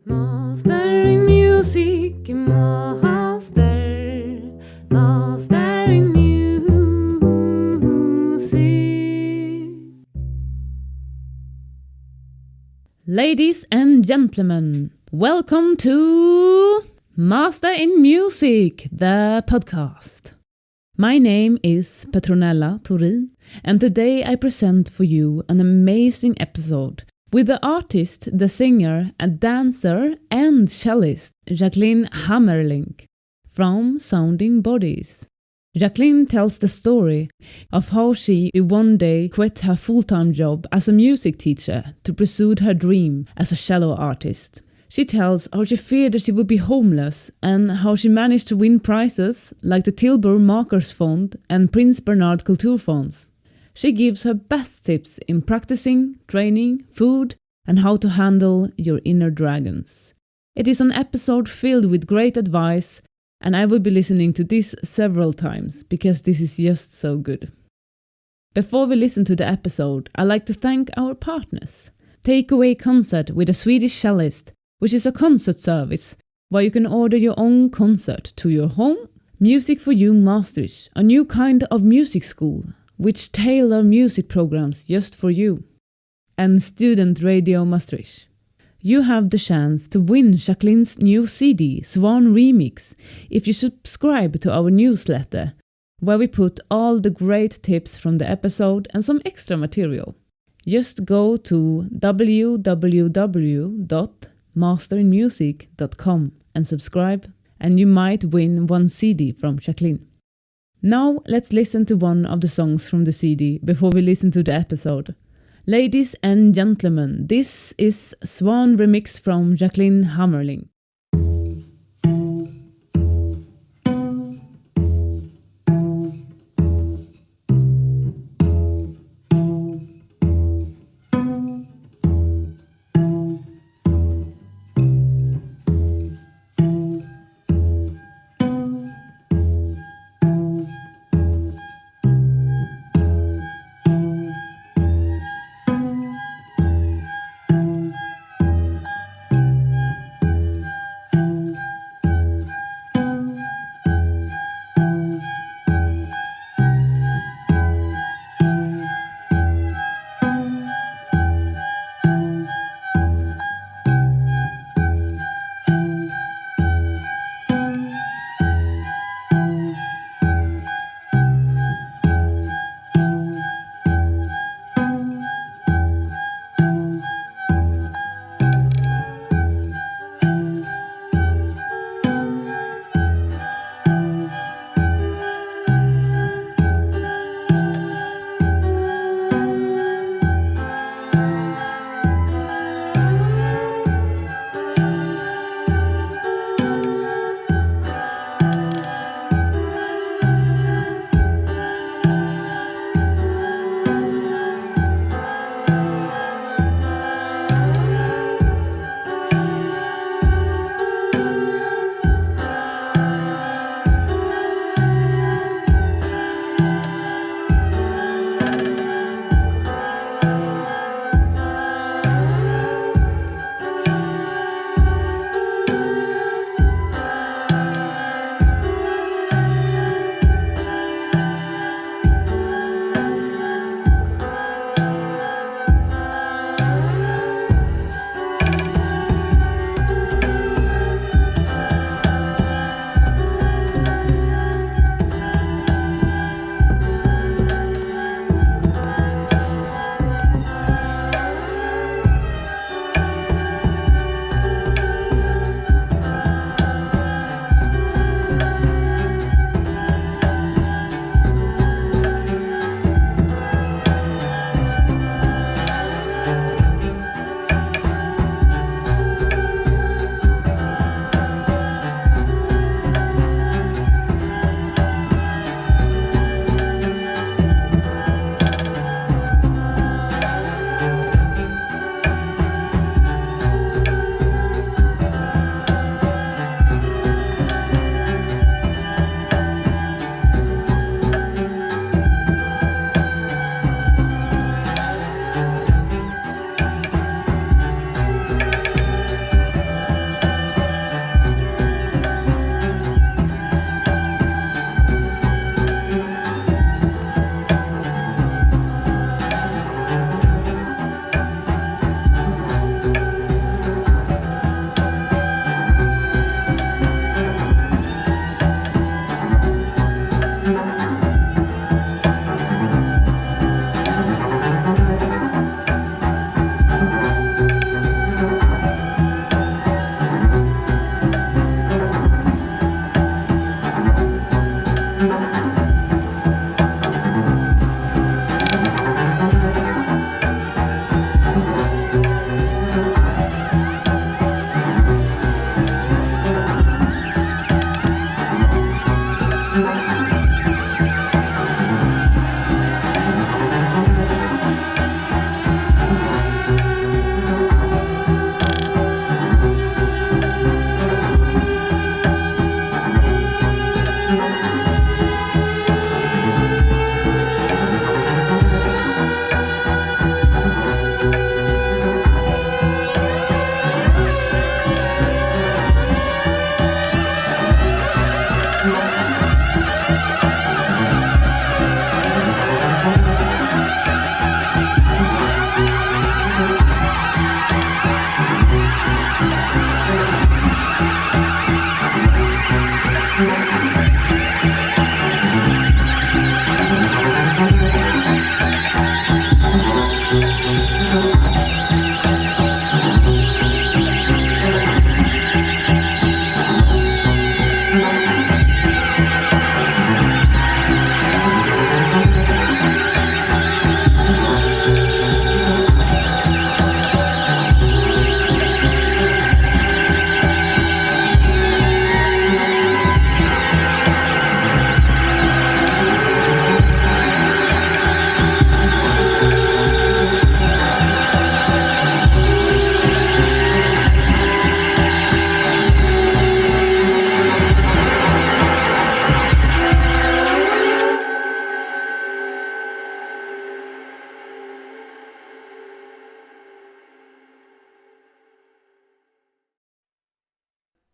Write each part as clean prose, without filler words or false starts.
Mastering music, mastering music. Ladies and gentlemen, welcome to Master in Music, the podcast. My name is Petronella Torin, and today I present for you an amazing episode with the artist, the singer, and dancer and cellist Jacqueline Hamelink from Sounding Bodies. Jacqueline tells the story of how she one day quit her full-time job as a music teacher to pursue her dream as a cello artist. She tells how she feared that she would be homeless and how she managed to win prizes like the Tilburg Culturfonds and Prins Culturfonds. She gives her best tips in practising, training, food, and how to handle your inner dragons. It is an episode filled with great advice, and I will be listening to this several times because this is just so good. Before we listen to the episode, I'd like to thank our partners. Takeaway Concert with a Swedish cellist, which is a concert service where you can order your own concert to your home. Music for Young Masters, a new kind of music school, which tailor music programs just for you. And Student Radio Maastricht. You have the chance to win Jacqueline's new CD, Swan Remix, if you subscribe to our newsletter, where we put all the great tips from the episode and some extra material. Just go to www.masterinmusic.com and subscribe, and you might win one CD from Jacqueline. Now let's listen to one of the songs from the CD before we listen to the episode. Ladies and gentlemen, this is Swan Remix from Jacqueline Hamelink.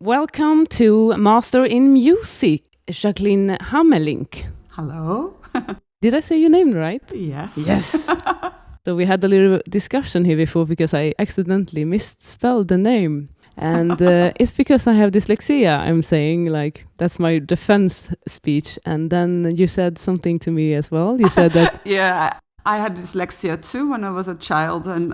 Welcome to Master in Music, Jacqueline Hamelink. Hello. Did I say your name right? Yes. Yes. So we had a little discussion here before because I accidentally misspelled the name. And it's because I have dyslexia. I'm saying, like, that's my defense speech. And then you said something to me as well. You said that... Yeah, I had dyslexia too when I was a child. And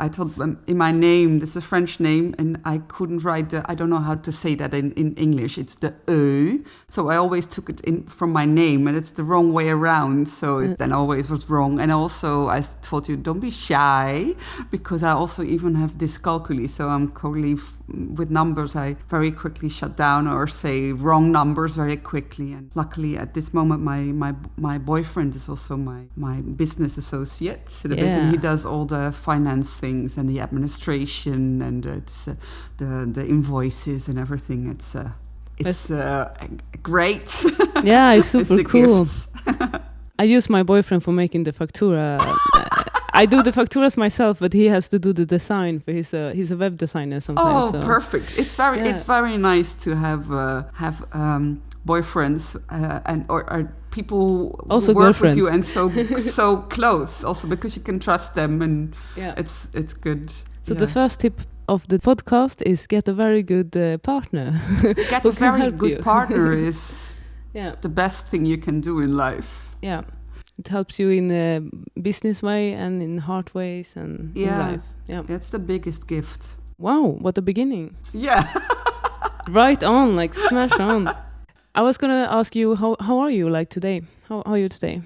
I told them in my name, this is a French name, and I couldn't write I don't know how to say that in English. It's the E. So I always took it from my name, and it's the wrong way around. So it then always was wrong. And also I told you, don't be shy, because I also even have dyscalculia. So I'm totally, with numbers, I very quickly shut down or say wrong numbers very quickly. And luckily at this moment, my boyfriend is also my business associate, and he does all the finance things and the administration, and it's the invoices and everything. It's great. Yeah, it's super cool. Gift. I use my boyfriend for making the factura. I do the facturas myself, but he has to do the design for he's a web designer sometimes. Oh, perfect! It's very nice to have boyfriends or people also who work girlfriends. with you and so close. Also because you can trust them, and it's good. So the first tip of the podcast is get a very good partner. Get a very good partner is the best thing you can do in life. Yeah. It helps you in a business way and in heart ways and in life. Yeah, it's the biggest gift. Wow, what a beginning. Yeah. Right on, like smash on. I was gonna ask you, how are you like today? How are you today?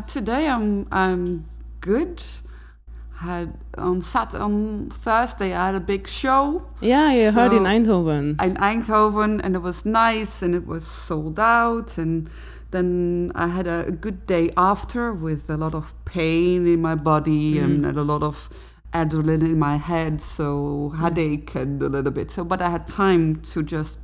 Today I'm good. On Thursday I had a big show. Yeah, I heard in Eindhoven. In Eindhoven, and it was nice, and it was sold out, and then I had a good day after with a lot of pain in my body and a lot of adrenaline in my head, so headache and a little bit. So, but I had time to just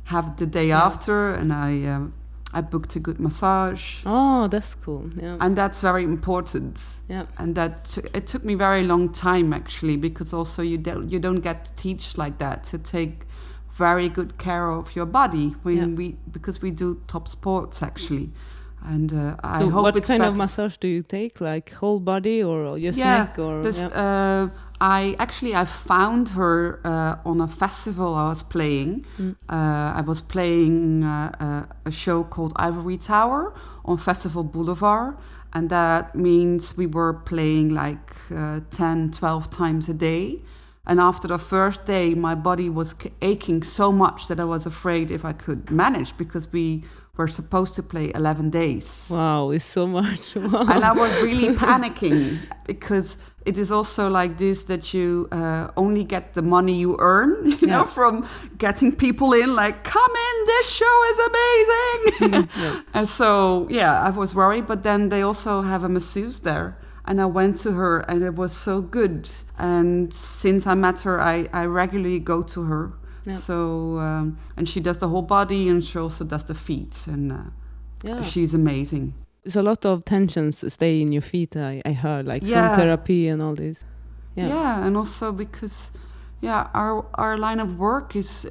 have the day after, and I booked a good massage. Oh, that's cool. Yeah, and that's very important. Yeah, and it took me very long time actually, because also you don't get to teach like that, to take very good care of your body because we do top sports actually. And I hope what it's kind better. of massage do you take, like whole body or just neck or I found her on a festival I was playing. I was playing a show called Ivory Tower on Festival Boulevard, and that means we were playing like 10-12 times a day. And after the first day, my body was aching so much that I was afraid if I could manage, because we were supposed to play 11 days. Wow, it's so much. Wow. And I was really panicking, because it is also like this, that you only get the money you earn, you know, from getting people in, like, come in, this show is amazing. And so, I was worried, but then they also have a masseuse there. And I went to her, and it was so good. And since I met her, I regularly go to her. Yep. So, and she does the whole body, and she also does the feet. And she's amazing. There's a lot of tensions stay in your feet, I heard, like some therapy and all this. Yeah, and also because, our line of work is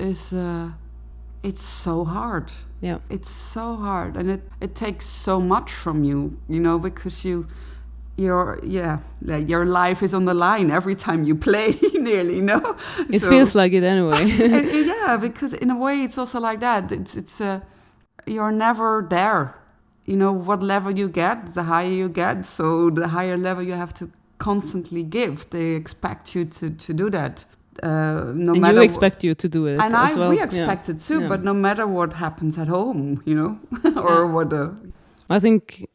it's so hard. Yeah. It's so hard. And it takes so much from you, you know, because your life is on the line every time you play, nearly, you know. It feels like it anyway. Because in a way it's also like that. It's you're never there. You know, what level you get, the higher you get. So the higher level you have to constantly give. They expect you to do that. You expect you to do it and as well. We expect it too, but no matter what happens at home, you know, or what. I think,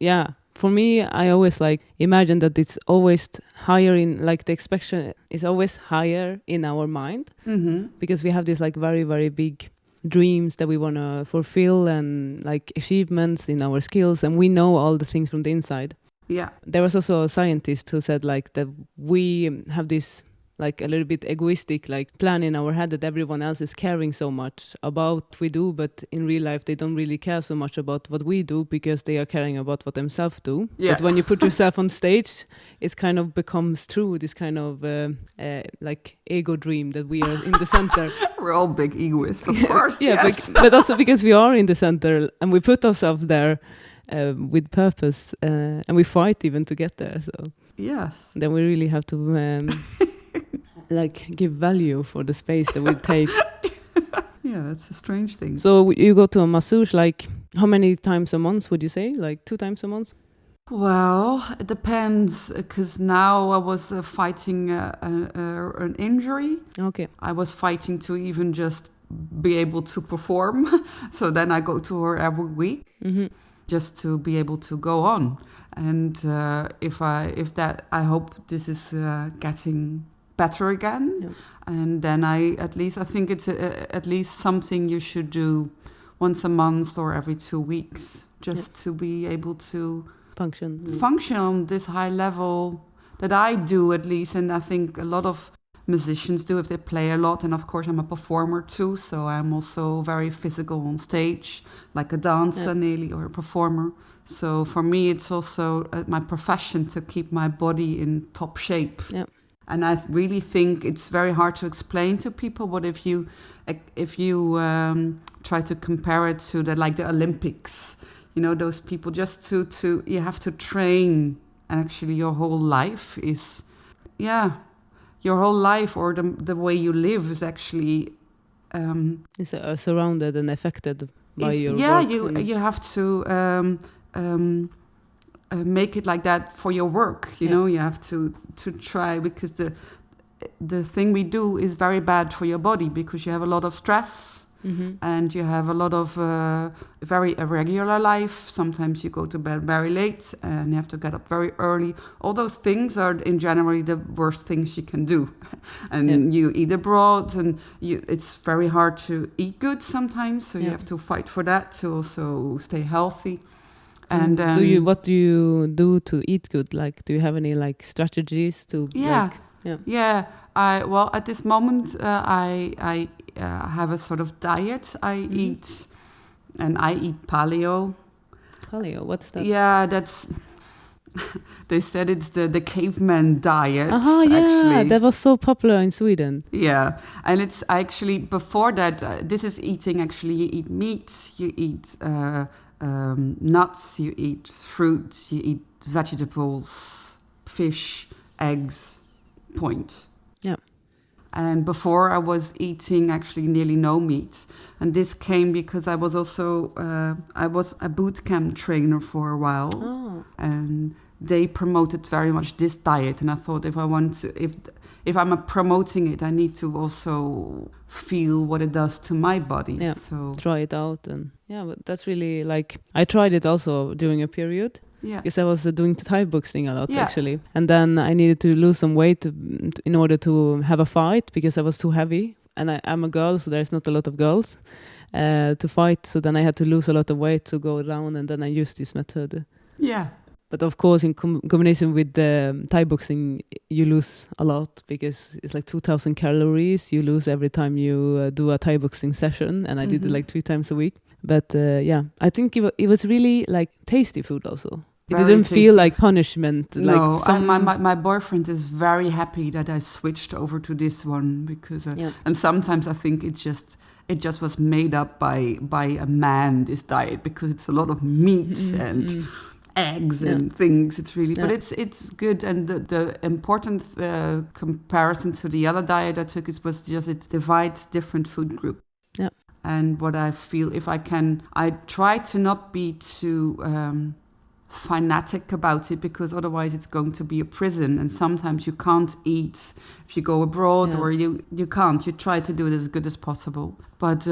for me, I always imagine that it's always higher in, the expectation is always higher in our mind, because we have these very, very big dreams that we want to fulfill, and achievements in our skills, and we know all the things from the inside. Yeah. There was also a scientist who said that we have this like a little bit egoistic, like plan in our head that everyone else is caring so much about what we do, but in real life they don't really care so much about what we do because they are caring about what themselves do. Yeah. But when you put yourself on stage, it kind of becomes true, this kind of like ego dream that we are in the center. We're all big egoists, of course. Yeah, yes. but also because we are in the center and we put ourselves there with purpose, and we fight even to get there. So Yes. then we really have to like give value for the space that we take. Yeah, it's a strange thing. So you go to a massage like how many times a month would you say? Like 2 times a month? Well, it depends, because now I was fighting an injury. Okay. I was fighting to even just be able to perform. So then I go to her every week just to be able to go on. And I hope this is getting better again. Yeah. And then I think it's at least something you should do once a month or every 2 weeks, just to be able to function on this high level that I do, at least. And I think a lot of musicians do if they play a lot. And of course I'm a performer too, so I'm also very physical on stage, like a dancer nearly, or a performer. So for me it's also my profession to keep my body in top shape. Yeah. And I really think it's very hard to explain to people. But if you try to compare it to the Olympics, you know, those people, just to you have to train, and actually your whole life is, your whole life, or the way you live is actually is surrounded and affected by your work. You have to make it like that for your work. You know, you have to try, because the thing we do is very bad for your body, because you have a lot of stress. And you have a lot of very irregular life. Sometimes you go to bed very late and you have to get up very early. All those things are in generally the worst things you can do. And you eat abroad, and it's very hard to eat good sometimes. So you have to fight for that to also stay healthy. And what do you do to eat good? Like, do you have any like strategies to? At this moment I have a sort of diet I eat, and I eat paleo. Paleo, what's that? Yeah, that's they said it's the caveman diet. Actually. That was so popular in Sweden. Yeah, and it's actually before that. This is eating. Actually, you eat meat, you eat nuts, you eat fruits, you eat vegetables, fish, eggs. Point. Yeah. And before I was eating actually nearly no meat, and this came because I was also I was a boot camp trainer for a while, and they promoted very much this diet. And I thought, if I'm promoting it, I need to also feel what it does to my body. Yeah. So try it out, and but that's really like, I tried it also during a period. Yeah. Because I was doing Thai boxing a lot actually, and then I needed to lose some weight in order to have a fight, because I was too heavy, and I'm a girl, so there's not a lot of girls to fight. So then I had to lose a lot of weight to go down, and then I used this method. Yeah. But of course, in combination with the Thai boxing, you lose a lot, because it's like 2,000 calories you lose every time you do a Thai boxing session, and I did it like 3 times a week. But I think it was really like tasty food also. It didn't feel like punishment. No, my boyfriend is very happy that I switched over to this one, because and sometimes I think it just was made up by a man, this diet, because it's a lot of meat and eggs and things. It's really, but it's good. And the important comparison to the other diet I took was just it divides different food groups. Yeah. And what I feel, I try to not be too fanatic about it, because otherwise it's going to be a prison, and sometimes you can't eat if you go abroad, or you can't. You try to do it as good as possible. But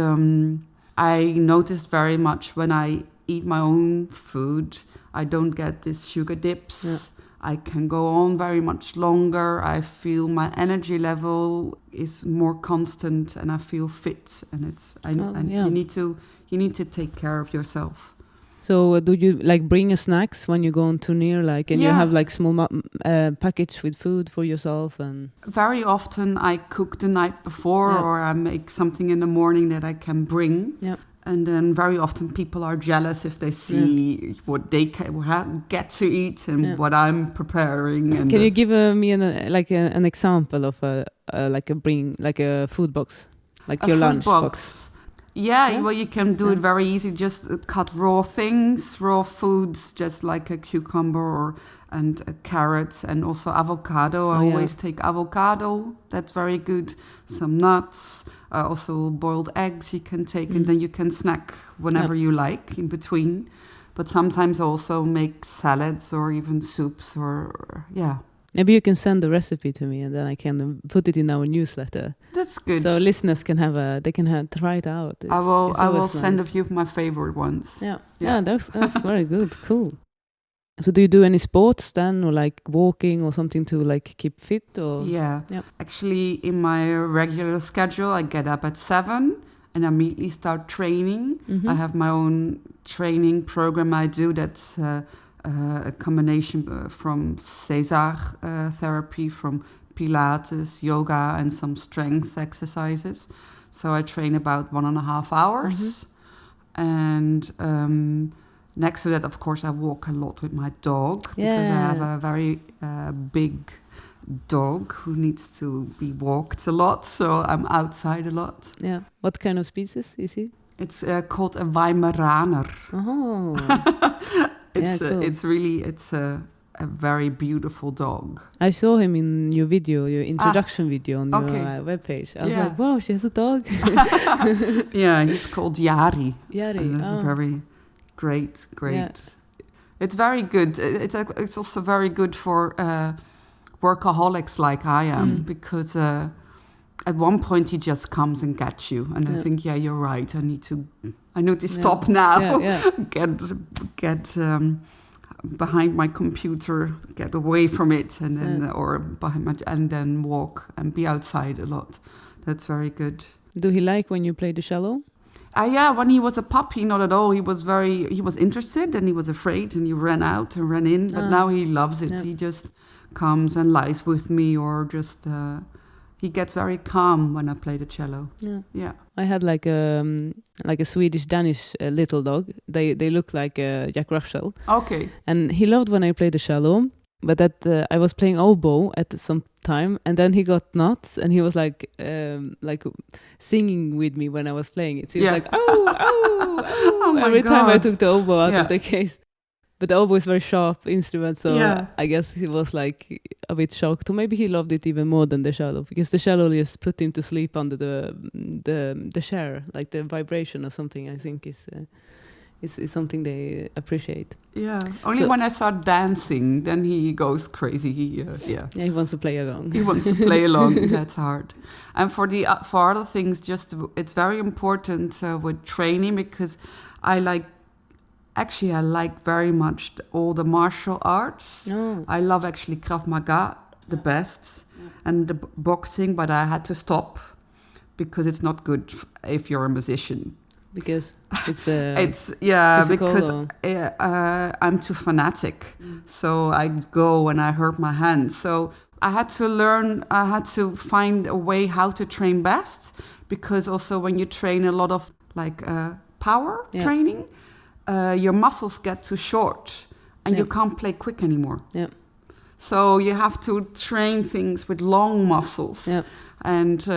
I noticed very much when I eat my own food, I don't get these sugar dips. I can go on very much longer. I feel my energy level is more constant, and I feel fit. And you need to take care of yourself. So do you like bring snacks when you go on tour, like, and you Yeah. have like small package with food for yourself? And Very often I cook the night before, Yeah. or I make something in the morning that I can bring. Yeah. And then very often people are jealous if they see what they get to eat and what I'm preparing. And can you give me an example of a food box, like your lunch box? Yeah, well, you can do it very easy. Just cut raw things, raw foods, just like a cucumber and carrots, and also avocado. I always take avocado. That's very good. Some nuts, also boiled eggs you can take, and then you can snack whenever you like in between. But sometimes also make salads or even soups or. Maybe you can send the recipe to me, and then I can put it in our newsletter. That's good. So listeners can try it out. I will send a few of my favorite ones. Yeah, that's very good. Cool. So do you do any sports then, or like walking or something to like keep fit? Or Actually, in my regular schedule, I get up at 7 and immediately start training. I have my own training program I do that's a combination from César therapy, from Pilates, yoga, and some strength exercises. So I train about 1.5 hours. And next to that, of course, I walk a lot with my dog because I have a very big dog who needs to be walked a lot. So I'm outside a lot. Yeah. What kind of species is he? It's called a Weimaraner. Oh. Cool. It's a very beautiful dog. I saw him in your introduction video on your webpage. I was like, wow, she has a dog. Yeah, he's called Yari. Yari, and it's very great. Yeah. It's very good. It's also very good for workaholics like I am, because at one point he just comes and gets you, and I think, you're right. I need to stop now. Get behind my computer, get away from it, and then or behind and then walk and be outside a lot. That's very good. Do he like when you play the cello? When he was a puppy, not at all. He was interested and he was afraid and he ran out and ran in. But now he loves it. He just comes and lies with me, or just he gets very calm when I play the cello. Yeah. I had like a Swedish-Danish little dog. They look like Jack Russell. Okay. And he loved when I played the cello. But I was playing oboe at some time, and then he got nuts, and he was like singing with me when I was playing it. So he was like, oh, every time I took the oboe out of the case. But the oboe is a very sharp instrument, so I guess he was like a bit shocked. Or maybe he loved it even more than the cello, because the cello just put him to sleep under the chair, like the vibration or something. I think is something they appreciate. Yeah. Only when I start dancing, then he goes crazy. He wants to play along. He wants to play along. That's hard. And for other things, it's very important with training, because I like very much all the martial arts. I love actually Krav Maga the best, and the boxing, but I had to stop because it's not good if you're a musician. Because it's because I'm too fanatic. So I go and I hurt my hands. So I had to find a way how to train best, because also when you train a lot of power training, your muscles get too short and you can't play quick anymore. Yeah. So you have to train things with long muscles. Yeah. And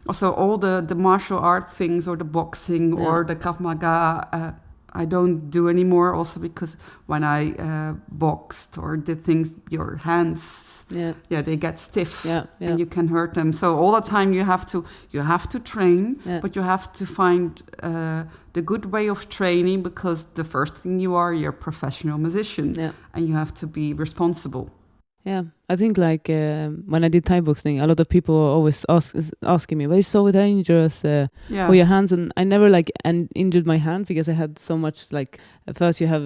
also all the martial art things, or the boxing or the Krav Maga, I don't do anymore. Also because when I boxed or did things, your hands, they get stiff and you can hurt them. So all the time you have to train, but you have to find the good way of training, because the first thing you're a professional musician, and you have to be responsible. Yeah, I think when I did Thai boxing, a lot of people were always asking me, "But it's so dangerous for your hands." And I never injured my hand, because I had so much at first you have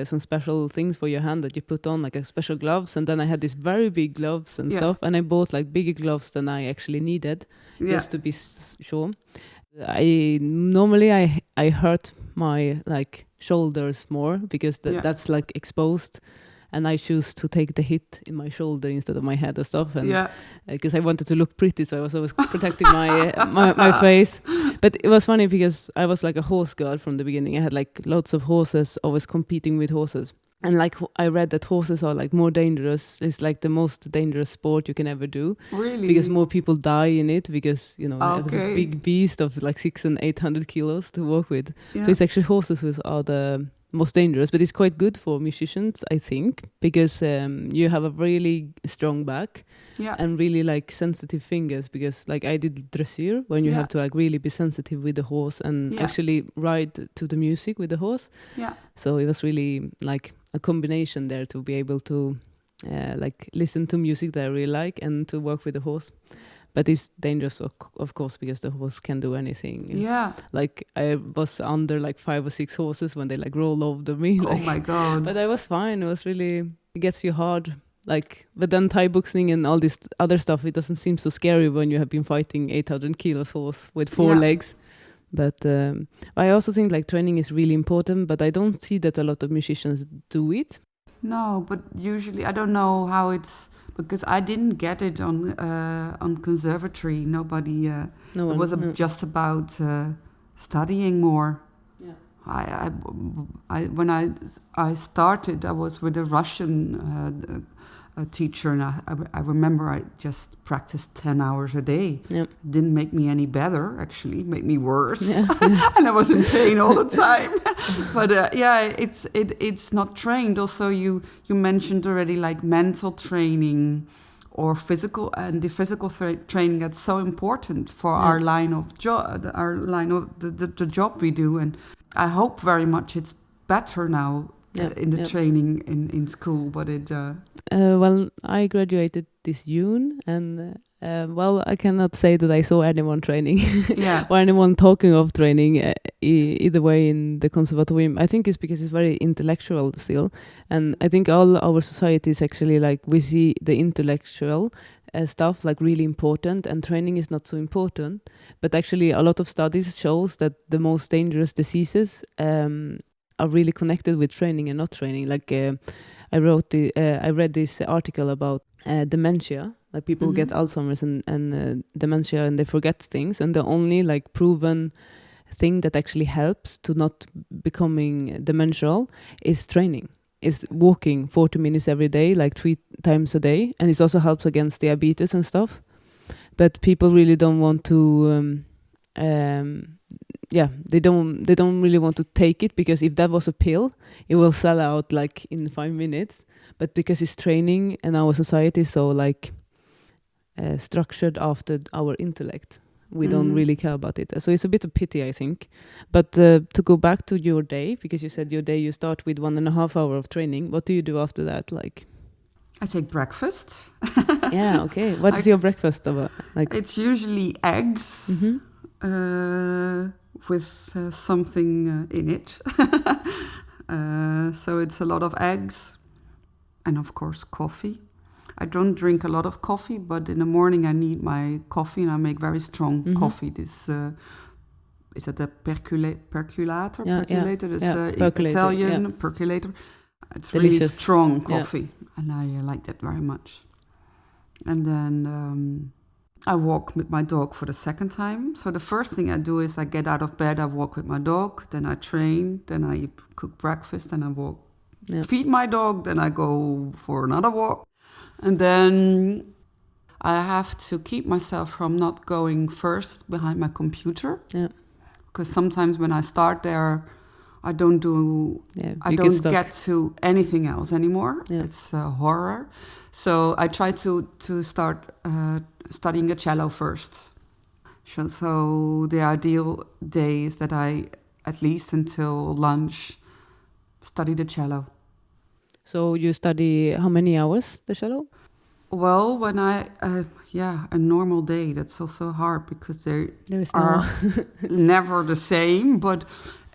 some special things for your hand that you put on, like a special gloves, and then I had these very big gloves and stuff, and I bought bigger gloves than I actually needed, just to be sure. I hurt my shoulders more because that's like exposed. And I choose to take the hit in my shoulder instead of my head and stuff. And because I wanted to look pretty, so I was always protecting my face. But it was funny because I was like a horse girl from the beginning. I had like lots of horses, always competing with horses. And like I read that horses are like more dangerous. It's like the most dangerous sport you can ever do. Really? Because more people die in it because, you know, it was a big beast of like 600 and 800 kilos to walk with. Yeah. So it's actually horses who are the most dangerous, but it's quite good for musicians, I think, because you have a really strong back and really like sensitive fingers, because like I did dressure when you have to like really be sensitive with the horse and actually ride to the music with the horse. So it was really like a combination there to be able to like listen to music that I really like and to work with the horse. But it's dangerous, of course, because the horse can do anything. Yeah. Like I was under like 5 or 6 horses when they like roll over me. Like, oh my God. But I was fine. It was really, it gets you hard. Like, but then Thai boxing and all this other stuff, it doesn't seem so scary when you have been fighting 800 kilos horse with 4 legs. But I also think like training is really important, but I don't see that a lot of musicians do it. No, but usually I don't know how it's, because I didn't get it on conservatory. Nobody. It was just about studying more. Yeah. When I started, I was with a Russian teacher, and I remember I just practiced 10 hours a day. Yep. It didn't make me any better, actually. It made me worse. Yeah. And I was in pain all the time. But it's not trained. Also, you mentioned already like mental training or physical, and the physical training that's so important for our line of job, the job we do. And I hope very much it's better now. In the training in school, but it... well, I graduated this June, and well, I cannot say that I saw anyone training or anyone talking of training either way in the conservatorium. I think it's because it's very intellectual still, and I think all our societies actually, like, we see the intellectual stuff like really important, and training is not so important. But actually a lot of studies shows that the most dangerous diseases are really connected with training and not training. Like I read this article about dementia, like people who get Alzheimer's and dementia, and they forget things, and the only like proven thing that actually helps to not becoming demential is training, is walking 40 minutes every day, like 3 times a day, and it also helps against diabetes and stuff. But people really don't want to they don't really want to take it, because if that was a pill, it will sell out like in 5 minutes. But because it's training and our society is so like structured after our intellect, we don't really care about it. So it's a bit of pity, I think. But to go back to your day, because you said your day you start with 1.5 hours of training. What do you do after that? Like, I take breakfast. Yeah, okay. What is your breakfast about? Like, it's usually eggs. With something in it. So it's a lot of eggs and of course coffee. I don't drink a lot of coffee, but in the morning I need my coffee, and I make very strong coffee. This is it a percolator? Percolator. Italian percolator. It's delicious. Really strong coffee, and I like that very much. And then I walk with my dog for the second time. So the first thing I do is I get out of bed, I walk with my dog, then I train, then I cook breakfast, then I walk, feed my dog, then I go for another walk. And then I have to keep myself from not going first behind my computer. Yeah. Because sometimes when I start there, I don't get to anything else anymore. Yeah. It's horror. So I try to start studying the cello first. So the ideal day is that I, at least until lunch, study the cello. So you study how many hours the cello? Well, when a normal day, that's also hard because there are never the same. But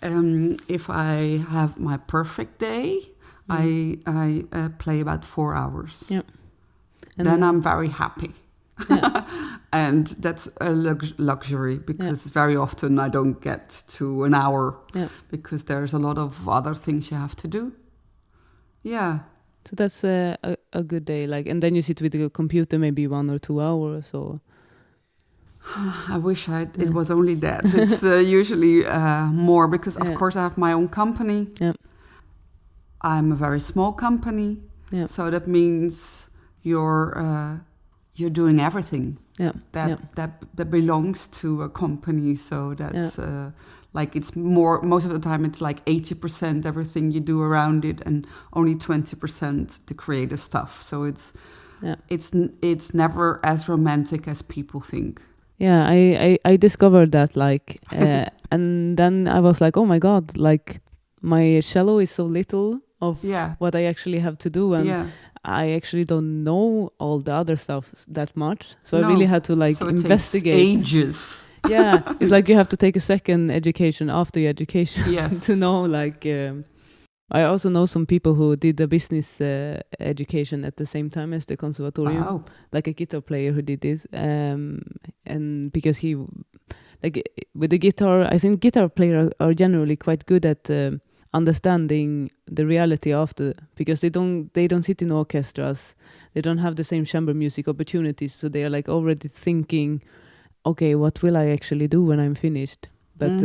if I have my perfect day, I play about 4 hours. Yeah. And then I'm very happy. And that's a luxury, because very often I don't get to an hour because there's a lot of other things you have to do. Yeah. So that's a good day, like, and then you sit with the computer maybe 1 or 2 hours, or. I wish it was only that. It's usually more, because of course I have my own company. Yeah. I'm a very small company, so that means you're doing everything that belongs to a company. So that's like, it's more, most of the time it's like 80% everything you do around it, and only 20% the creative stuff. So it's never as romantic as people think. Yeah, I discovered that, like, and then I was like, oh my God, like, my cello is so little of what I actually have to do, and I actually don't know all the other stuff that much. So I really had to, like, investigate. Takes ages. Yeah, it's like you have to take a second education after your education to know, like. I also know some people who did a business education at the same time as the conservatorium, like a guitar player who did this, and because he, like, with the guitar, I think guitar players are generally quite good at understanding the reality after, because they don't sit in orchestras, they don't have the same chamber music opportunities, so they are, like, already thinking, okay, what will I actually do when I'm finished? But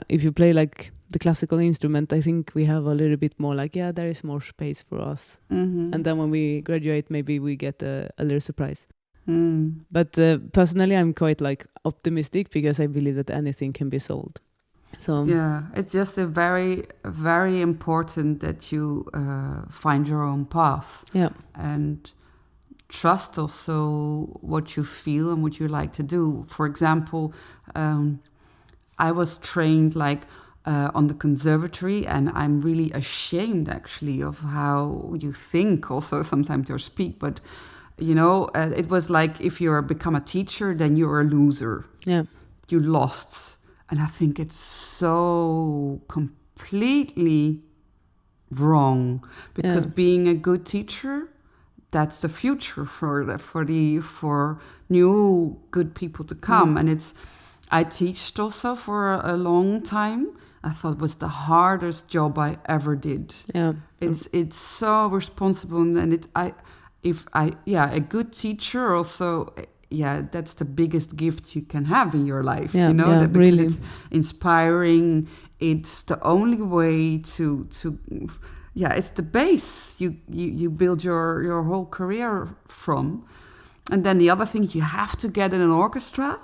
if you play, like, the classical instrument, I think we have a little bit more, like, there is more space for us. And then when we graduate, maybe we get a little surprise. But personally, I'm quite, like, optimistic, because I believe that anything can be sold. So it's just a very, very important that you find your own path. And trust also what you feel and what you like to do. For example, I was trained, like, on the conservatory, and I'm really ashamed actually of how you think also sometimes or speak, but it was like, if you become a teacher, then you're a loser. You lost. And I think it's so completely wrong, because being a good teacher, that's the future for new good people to come. And I taught also for a long time. I thought it was the hardest job I ever did. It's so responsible, and a good teacher also. That's the biggest gift you can have in your life. Because really. It's inspiring. It's the only way to it's the base you build your whole career from. And then the other thing, you have to get in an orchestra.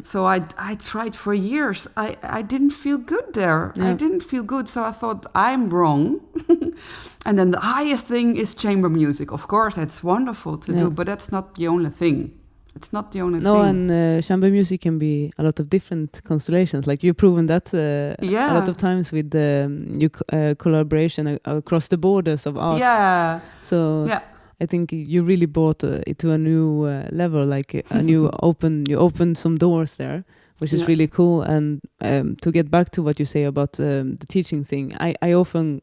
So I tried for years. I didn't feel good there. I didn't feel good. So I thought, I'm wrong. And then the highest thing is chamber music. Of course, it's wonderful to do, but that's not the only thing. It's not the only thing. No, and chamber music can be a lot of different constellations. Like, you've proven that a lot of times with your collaboration across the borders of art. So I think you really brought it to a new level, like you opened some doors there, which is really cool. And to get back to what you say about the teaching thing, I often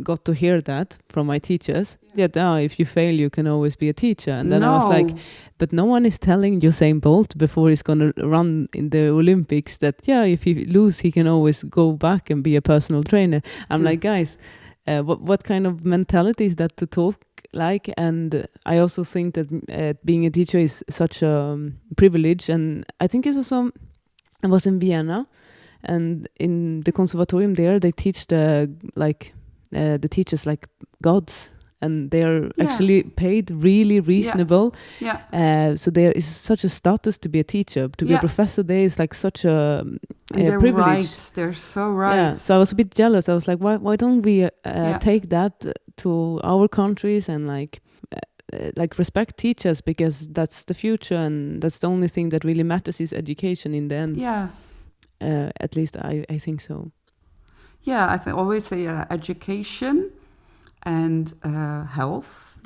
got to hear that from my teachers. If you fail, you can always be a teacher. And then I was like, but no one is telling Usain Bolt before he's going to run in the Olympics that, if he loses, he can always go back and be a personal trainer. I'm like, guys, what kind of mentality is that to talk like? And I also think that being a teacher is such a privilege. And I think it's also, I was in Vienna, and in the conservatorium there, they teach the teachers like gods, and they are actually paid really reasonable. So there is such a status to be a teacher. To be a professor there is like such a privilege. Right. They're so right. So I was a bit jealous. I was like, why don't we take that to our countries and like respect teachers, because that's the future, and that's the only thing that really matters is education in the end. At least I think so. I always say education and health,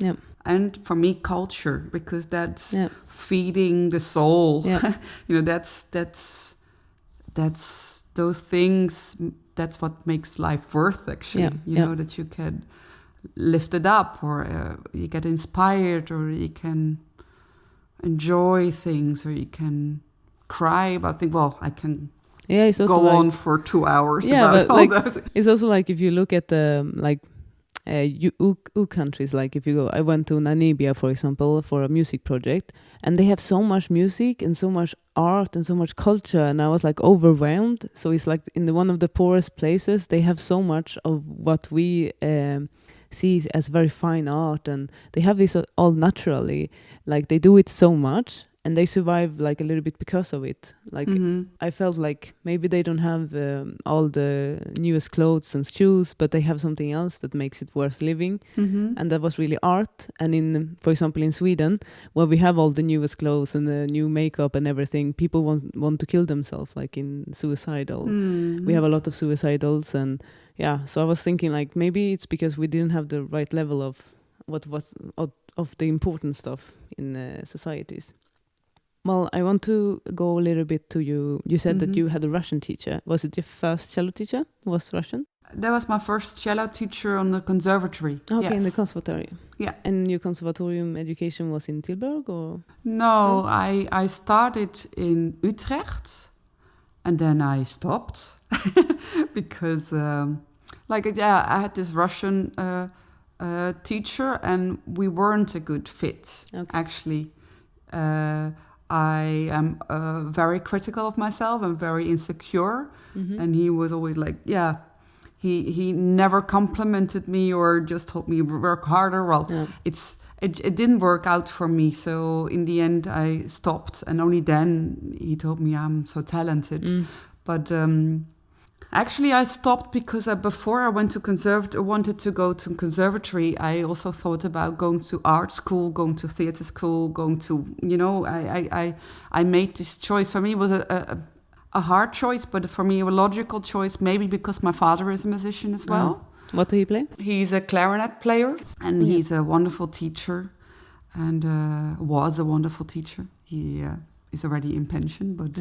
and for me culture, because that's feeding the soul. That's those things. That's what makes life worth, actually. That you can lift it up, or you get inspired, or you can enjoy things, or you can cry about things. Well, I can it's also go like, on for 2 hours but about all like, those. it's also like if you look at like EU countries, like if you go, I went to Namibia, for example, for a music project, and they have so much music and so much art and so much culture, and I was like overwhelmed. So it's like in one of the poorest places, they have so much of what we see as very fine art, and they have this all naturally, like they do it so much, and they survive like a little bit because of it. Like I felt like maybe they don't have all the newest clothes and shoes, but they have something else that makes it worth living. And that was really art. And for example, in Sweden, where we have all the newest clothes and the new makeup and everything, people want to kill themselves, like in suicidal. We have a lot of suicidals, and so I was thinking like maybe it's because we didn't have the right level of what was of the important stuff in societies. Well, I want to go a little bit to you. You said that you had a Russian teacher. Was it your first cello teacher? Was Russian? That was my first cello teacher on the conservatory. Okay, yes. in the conservatory. Yeah. And your conservatorium education was in Tilburg, or? No, I started in Utrecht, and then I stopped because, I had this Russian teacher, and we weren't a good fit. Okay. Actually, I am very critical of myself and very insecure, and he was always like, he never complimented me or just told me work harder. Well, it didn't work out for me, so in the end I stopped, and only then he told me I'm so talented. But actually I stopped because before I went to wanted to go to conservatory, I also thought about going to art school, going to theater school, going to, I made this choice. For me it was a hard choice, but for me a logical choice, maybe because my father is a musician as well. What do you play? He's a clarinet player, and he's a wonderful teacher, and was a wonderful teacher. He is already in pension, but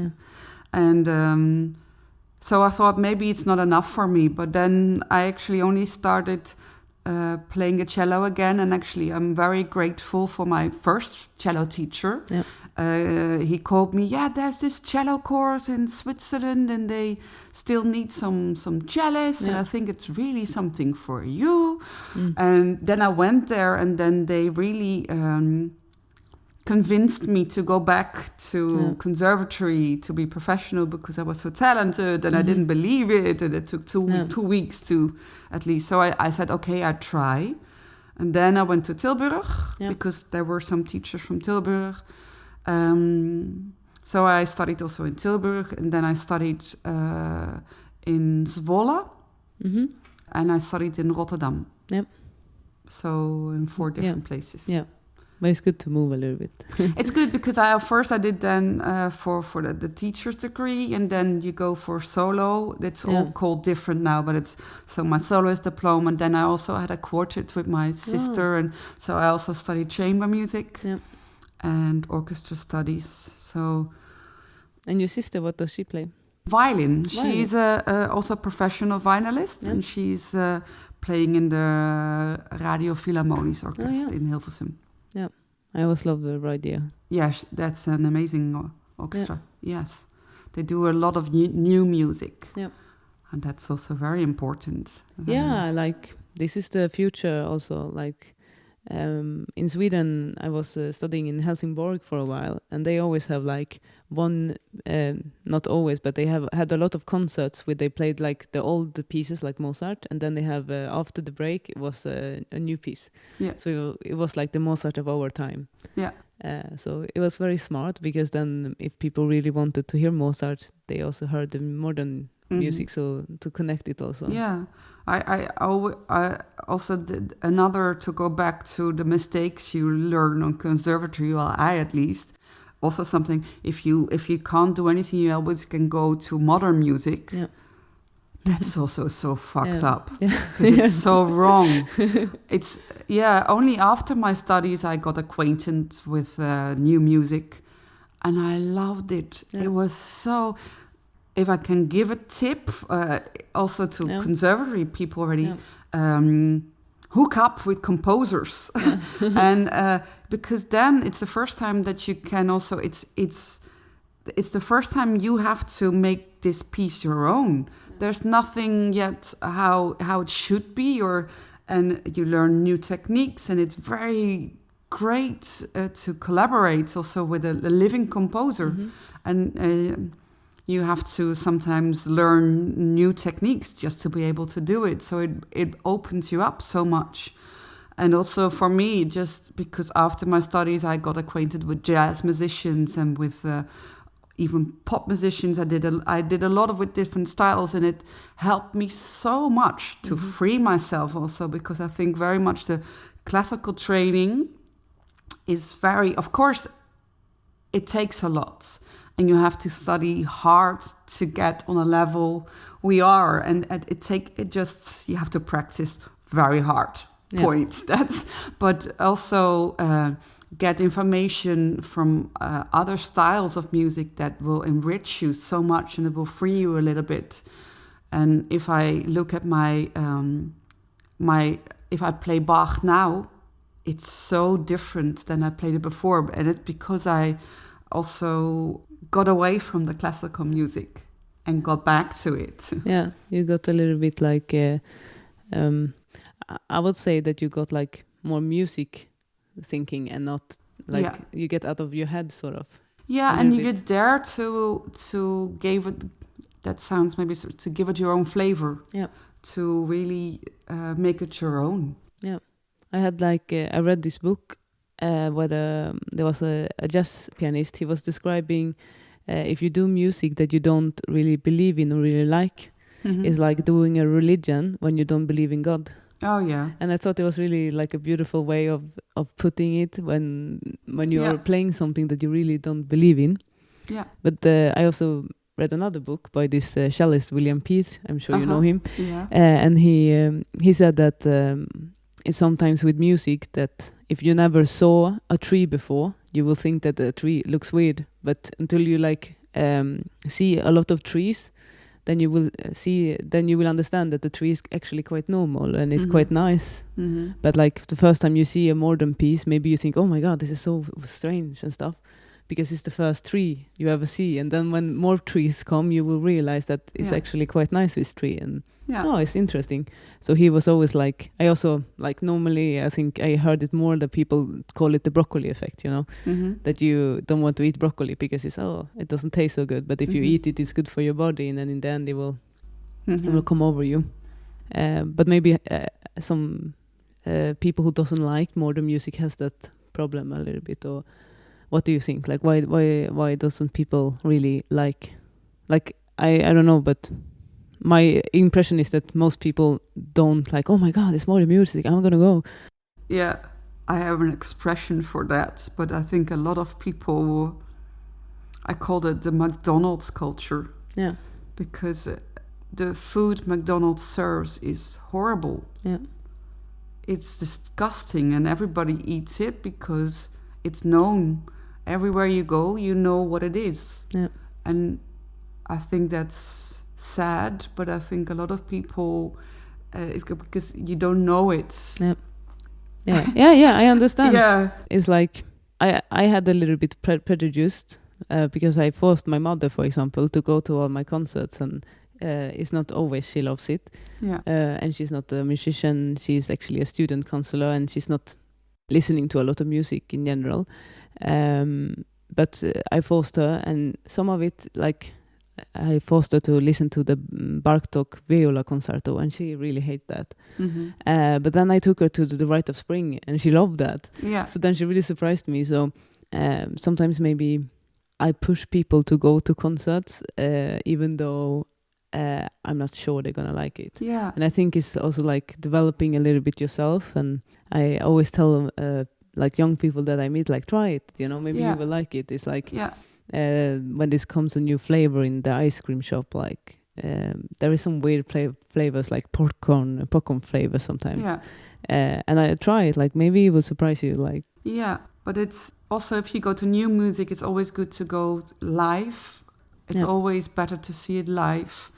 so I thought maybe it's not enough for me. But then I actually only started playing the cello again, and actually I'm very grateful for my first cello teacher. Yeah. He called me, there's this cello course in Switzerland, and they still need some cellists, and I think it's really something for you. And then I went there, and then they really convinced me to go back to conservatory to be professional, because I was so talented, and I didn't believe it, and it took two weeks to at least. So I said, okay, I try. And then I went to Tilburg, because there were some teachers from Tilburg. So I studied also in Tilburg, and then I studied in Zwolle, and I studied in Rotterdam. Yep. So in 4 different places. Yeah. But it's good to move a little bit. It's good because I did then for the teacher's degree, and then you go for solo. It's all called different now, but it's so my soloist diploma. And then I also had a quartet with my sister, and so I also studied chamber music and orchestra studies. So, and your sister, what does she play? Violin. She's also a professional violinist, and she's playing in the Radio Philharmonisch Orchestra in Hilversum. Yeah, I always love the idea. Yes, that's an amazing orchestra. Yeah. Yes, they do a lot of new music. Yeah, and that's also very important. Like this is the future also. Like in Sweden, I was studying in Helsingborg for a while, and they always have like one, not always, but they have had a lot of concerts where they played like the old pieces like Mozart, and then they have after the break it was a new piece. Yeah. So it was like the Mozart of our time. Yeah. So it was very smart, because then if people really wanted to hear Mozart, they also heard the modern music, so to connect it also. Yeah. I also did another, to go back to the mistakes you learn on conservatory, well, I at least, also something, if you can't do anything, you always can go to modern music. Yeah. That's also so fucked up. Yeah. It's so wrong. It's, only after my studies I got acquainted with new music, and I loved it. Yeah. It was so... If I can give a tip also to conservatory people already, hook up with composers. And because then it's the first time that you can also, it's the first time you have to make this piece your own. There's nothing yet how it should be, and you learn new techniques, and it's very great to collaborate also with a living composer. And you have to sometimes learn new techniques just to be able to do it. So it opens you up so much. And also for me, just because after my studies, I got acquainted with jazz musicians and with even pop musicians. I did a lot with different styles, and it helped me so much to free myself also, because I think very much the classical training is very, of course, it takes a lot. And you have to study hard to get on a level we are, and you have to practice very hard. Point. But also get information from other styles of music that will enrich you so much, and it will free you a little bit. And if I look at if I play Bach now, it's so different than I played it before, and it's because I also got away from the classical music and got back to it. Yeah, you got a little bit like I would say that you got like more music thinking, and not like you get out of your head sort of. Yeah, and you dare to give it, that sounds maybe to give it your own flavor. Yeah. To really make it your own. Yeah. I had I read this book where there was a jazz pianist. He was describing if you do music that you don't really believe in or really like, it's like doing a religion when you don't believe in God. Oh yeah. And I thought it was really like a beautiful way of putting it when you are playing something that you really don't believe in. Yeah. But I also read another book by this cellist William Peace. I'm sure you know him. Yeah. And he said that it's sometimes with music that if you never saw a tree before, you will think that the tree looks weird. But until you see a lot of trees, then you will understand that the tree is actually quite normal and it's quite nice. But like the first time you see a modern piece, maybe you think, oh my God, this is so strange and stuff, because it's the first tree you ever see. And then when more trees come, you will realize that it's actually quite nice, this tree. And it's interesting. So he was always like, I also like, normally I think I heard it more that people call it the broccoli effect, that you don't want to eat broccoli because it doesn't taste so good. But if you eat it, it's good for your body, and then in the end it will come over you. But maybe some people who doesn't like modern music has that problem a little bit. Or what do you think? Like why doesn't people really like I don't know, but my impression is that most people don't like, oh my God, it's modern music, I'm gonna go. Yeah, I have an expression for that, but I think a lot of people, I call it the McDonald's culture. Yeah. Because the food McDonald's serves is horrible. Yeah. It's disgusting, and everybody eats it because it's known. Everywhere you go, you know what it is. Yeah. And I think that's sad, but I think a lot of people it's because you don't know it. Yeah, I understand. Yeah, it's like I had a little bit prejudiced because I forced my mother, for example, to go to all my concerts, and it's not always she loves it. Yeah, and she's not a musician. She's actually a student counselor, and she's not listening to a lot of music in general. But I forced her, and some of it, like I forced her to listen to the Bartók viola concerto, and she really hates that. But then I took her to the Rite of Spring, and she loved that. Yeah. So then she really surprised me. So sometimes maybe I push people to go to concerts, even though I'm not sure they're gonna like it. Yeah. And I think it's also like developing a little bit yourself. And I always tell like young people that I meet, like, try it. Maybe you will like it. It's like. Yeah. When this comes a new flavor in the ice cream shop, like there is some weird flavors like popcorn flavor sometimes. Yeah. And I try it, like maybe it will surprise you. Like but it's also, if you go to new music, it's always good to go live. It's always better to see it live,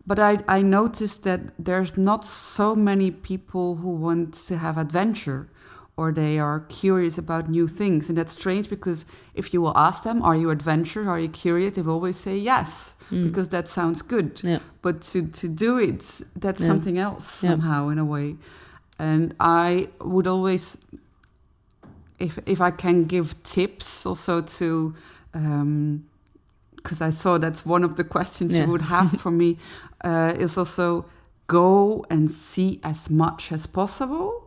But I noticed that there's not so many people who want to have adventure, or they are curious about new things. And that's strange, because if you will ask them, are you adventurous, are you curious, they will always say yes, because that sounds good. Yeah. But to do it, that's something else somehow, in a way. And I would always, if I can give tips also to, because I saw that's one of the questions you would have for me, is also go and see as much as possible.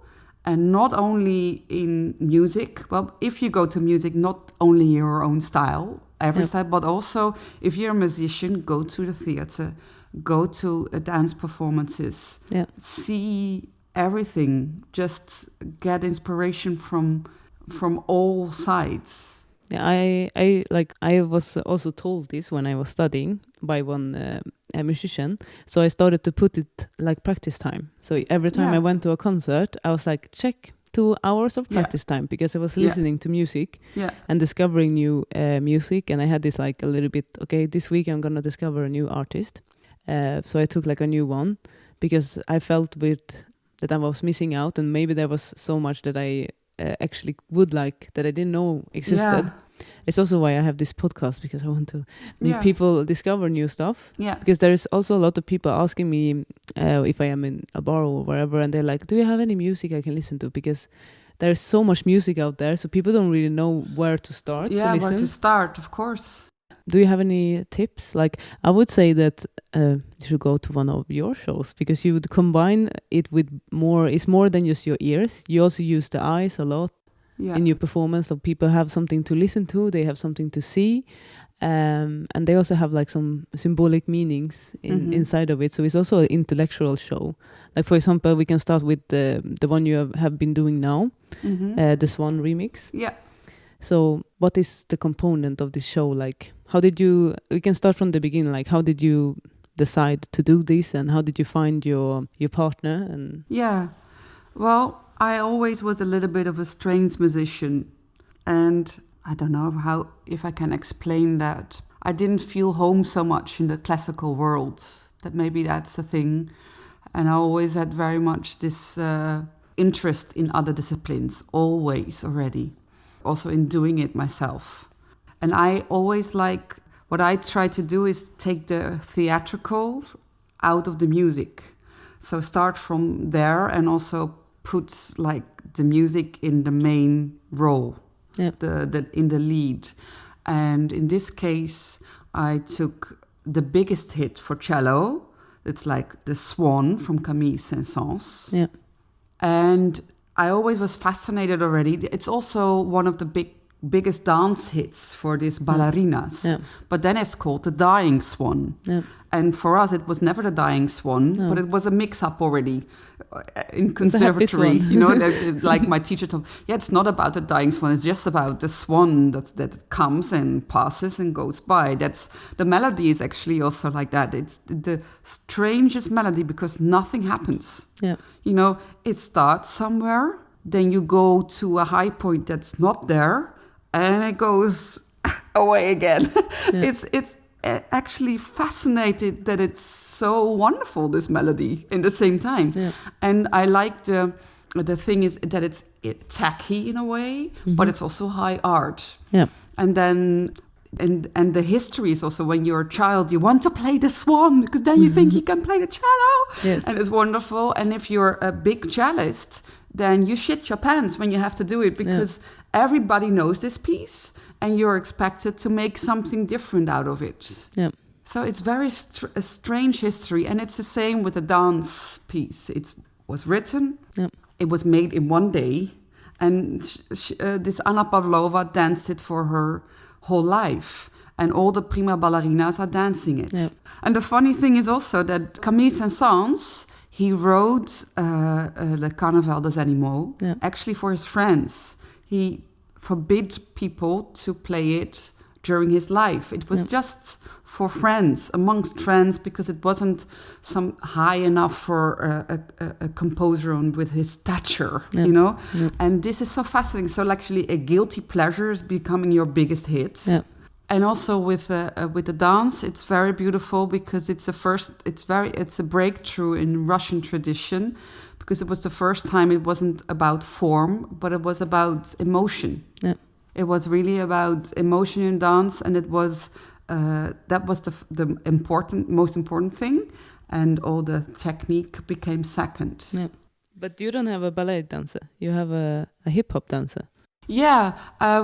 And not only in music, well, if you go to music, not only your own style, every style, but also if you're a musician, go to the theater, go to dance performances, see everything, just get inspiration from all sides. Yeah, I was also told this when I was studying by one a musician. So I started to put it like practice time. So every time I went to a concert, I was like, check 2 hours of practice time, because I was listening to music and discovering new music. And I had this like a little bit, okay, this week I'm gonna discover a new artist. So I took like a new one, because I felt that I was missing out, and maybe there was so much that I actually would like that I didn't know existed. Yeah. It's also why I have this podcast, because I want to make people discover new stuff. Yeah. Because there is also a lot of people asking me if I am in a bar or wherever, and they're like, do you have any music I can listen to? Because there's so much music out there, so people don't really know where to start to listen. Yeah, where to start, of course. Do you have any tips? Like, I would say that you should go to one of your shows, because you would combine it with more. It's more than just your ears. You also use the eyes a lot in your performance. So people have something to listen to. They have something to see, and they also have like some symbolic meanings inside of it. So it's also an intellectual show. Like, for example, we can start with the one you have been doing now, the Swan remix. Yeah. So what is the component of this show? Like, how did you, we can start from the beginning, like how did you decide to do this, and how did you find your partner? And well, I always was a little bit of a strange musician, and I don't know if I can explain that. I didn't feel home so much in the classical world, that maybe that's the thing. And I always had very much this interest in other disciplines, always already. Also in doing it myself. And I always what I try to do is take the theatrical out of the music. So start from there, and also put like the music in the main role, in the lead. And in this case, I took the biggest hit for cello. It's like the Swan from Camille Saint-Saëns. Yeah. And I always was fascinated already. It's also one of the biggest dance hits for these ballerinas. Yeah. But then it's called the Dying Swan. Yeah. And for us, it was never the Dying Swan, but it was a mix-up already in conservatory. You know, like my teacher told me, it's not about the Dying Swan. It's just about the swan that comes and passes and goes by. The melody is actually also like that. It's the strangest melody, because nothing happens. Yeah. You know, it starts somewhere, then you go to a high point that's not there, and it goes away again. Yeah. It's actually fascinated that it's so wonderful, this melody, in the same time. Yeah. And I like the thing is that it's tacky in a way, but it's also high art. Yeah. And then and the history is also, when you're a child, you want to play the swan, because then you think you can play the cello. Yes. And it's wonderful. And if you're a big cellist, then you shit your pants when you have to do it, because everybody knows this piece, and you're expected to make something different out of it. Yeah. So it's very a strange history, and it's the same with the dance piece. It was written, it was made in one day, and this Anna Pavlova danced it for her whole life, and all the prima ballerinas are dancing it. Yeah. And the funny thing is also that Camille Saint-Saëns, he wrote Le Carnaval des Animaux actually for his friends. He forbid people to play it during his life. It was just for friends, amongst friends, because it wasn't some high enough for a composer with his stature, you know? Yeah. And this is so fascinating. So actually a guilty pleasure is becoming your biggest hit. Yeah. And also with the dance, it's very beautiful because it's a breakthrough in Russian tradition, because it was the first time it wasn't about form, but it was about emotion. Yeah. It was really about emotion in dance, and it was that was the most important thing, and all the technique became second. Yeah. But you don't have a ballet dancer. You have a hip hop dancer. Yeah, I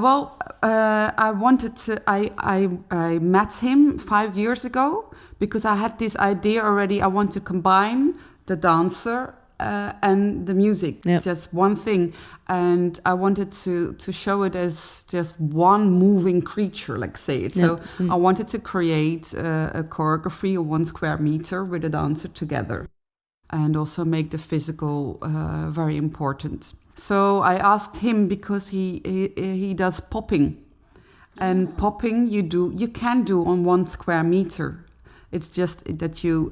wanted to. I met him 5 years ago because I had this idea already. I want to combine the dancer and the music, just one thing, and I wanted to show it as just one moving creature, like say it. So I wanted to create a choreography of 1 square meter with a dancer together, and also make the physical very important. So I asked him because he does popping, and popping you can do on 1 square meter. It's just that you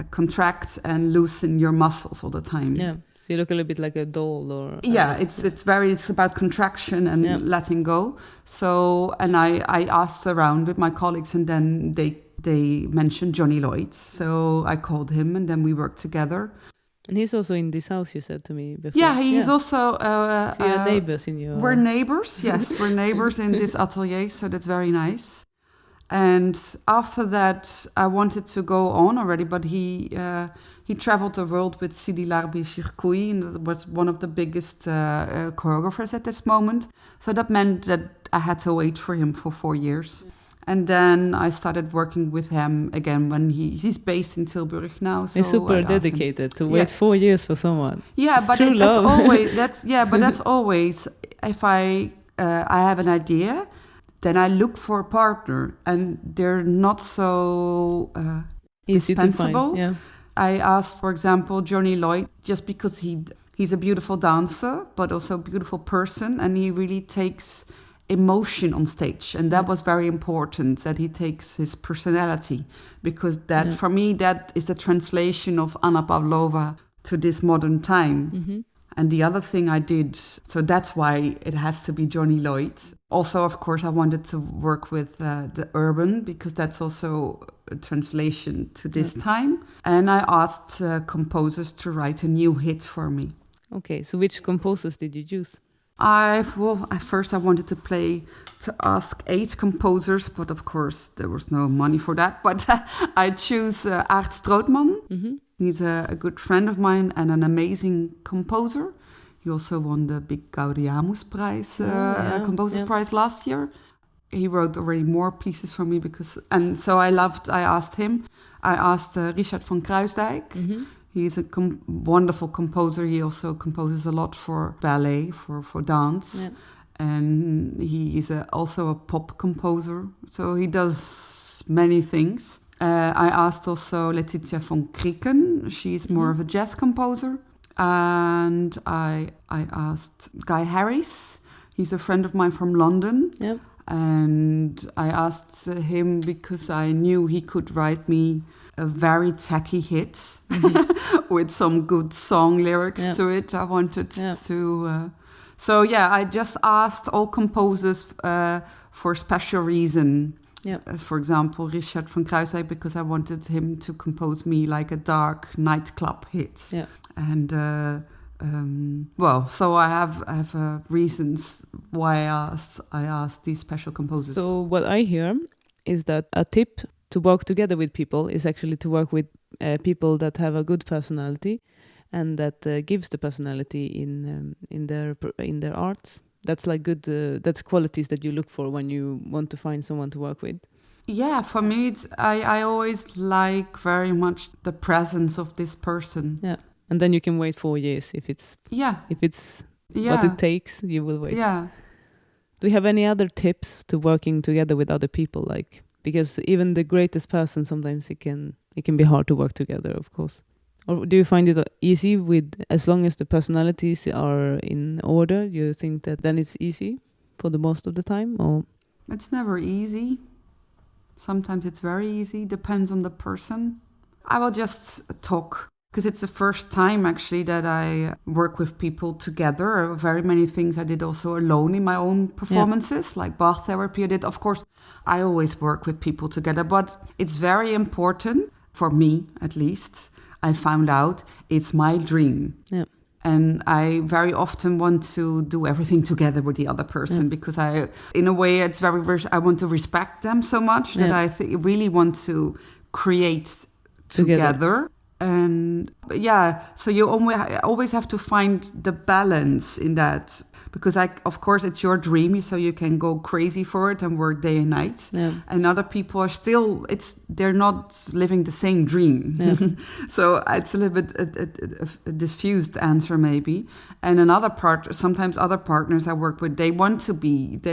contract and loosen your muscles all the time. Yeah, so you look a little bit like a doll, or it's about contraction and letting go. So, and I asked around with my colleagues, and then they mentioned Johnny Lloyd. So I called him, and then we worked together. And he's also in this house, you said to me before. Yeah, he's also... so you're neighbors in your... We're neighbors, yes. We're neighbors in this atelier, so that's very nice. And after that, I wanted to go on already, but he traveled the world with Sidi Larbi Shirkoui, and was one of the biggest choreographers at this moment. So that meant that I had to wait for him for 4 years. And then I started working with him again when he's based in Tilburg now. So he's super dedicated to wait 4 years for someone. Yeah, it's but that's always if I have an idea, then I look for a partner, and they're not so easy dispensable. to find. Yeah. I asked, for example, Johnny Lloyd, just because he's a beautiful dancer, but also a beautiful person, and he really takes emotion on stage, and that was very important, that he takes his personality, because that for me that is the translation of Anna Pavlova to this modern time. And the other thing I did, so that's why it has to be Johnny Lloyd. Also, of course, I wanted to work with the urban, because that's also a translation to this time. And I asked composers to write a new hit for me. Okay, so which composers did you choose? At first I wanted to ask 8 composers, but of course there was no money for that. But I choose Aart Strootman. He's a good friend of mine and an amazing composer. He also won the big Gaudiamus Prize, Composer Prize last year. He wrote already more pieces for me so I asked him. I asked Richard van Kruisdijk. He's a wonderful composer. He also composes a lot for ballet, for dance. And he is also a pop composer. So he does many things. I asked also Letitia von Krieken. She's more of a jazz composer. And I asked Guy Harris. He's a friend of mine from London. Yep. And I asked him because I knew he could write me a very tacky hit with some good song lyrics to it. I wanted to... I just asked all composers for a special reason. For example, Richard van Kruisdijk, because I wanted him to compose me like a dark nightclub hit. And so I have reasons why I asked these special composers. So what I hear is that a tip to work together with people is actually to work with people that have a good personality, and that gives the personality in their arts. That's like good. That's qualities that you look for when you want to find someone to work with. Yeah, for me, I always like very much the presence of this person. Yeah, and then you can wait 4 years if it's what it takes. You will wait. Yeah. Do you have any other tips to working together with other people? Because even the greatest person, sometimes it can be hard to work together, of course. Or do you find it easy as long as the personalities are in order? Do you think that then it's easy for the most of the time? Or it's never easy. Sometimes it's very easy. Depends on the person. I will just talk because it's the first time actually that I work with people together. Very many things I did also alone in my own performances, like bath therapy I did. Of course, I always work with people together, but it's very important, for me at least, I found out, it's my dream. Yeah. And I very often want to do everything together with the other person because in a way, I want to respect them so much that I really want to create together. And so you always have to find the balance in that, because of course it's your dream, so you can go crazy for it and work day and night. Yeah. And other people are still, they're not living the same dream. Yeah. So it's a little bit a diffused answer maybe. And sometimes other partners I work with, they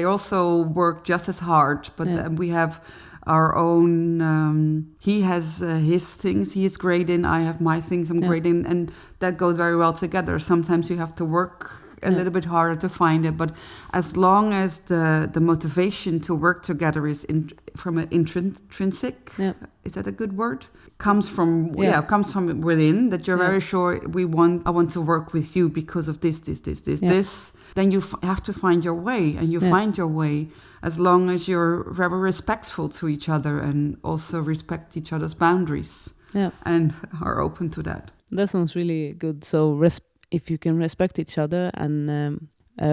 also work just as hard, but we have our own, he has his things he is great in, I have my things I'm great in, and that goes very well together. Sometimes you have to work a little bit harder to find it, but as long as the motivation to work together is from an intrinsic, is that a good word? Comes from within, that you're very sure I want to work with you because of this, then you have to find your way, and you find your way as long as you're very respectful to each other and also respect each other's boundaries and are open to that. That sounds really good. So if you can respect each other and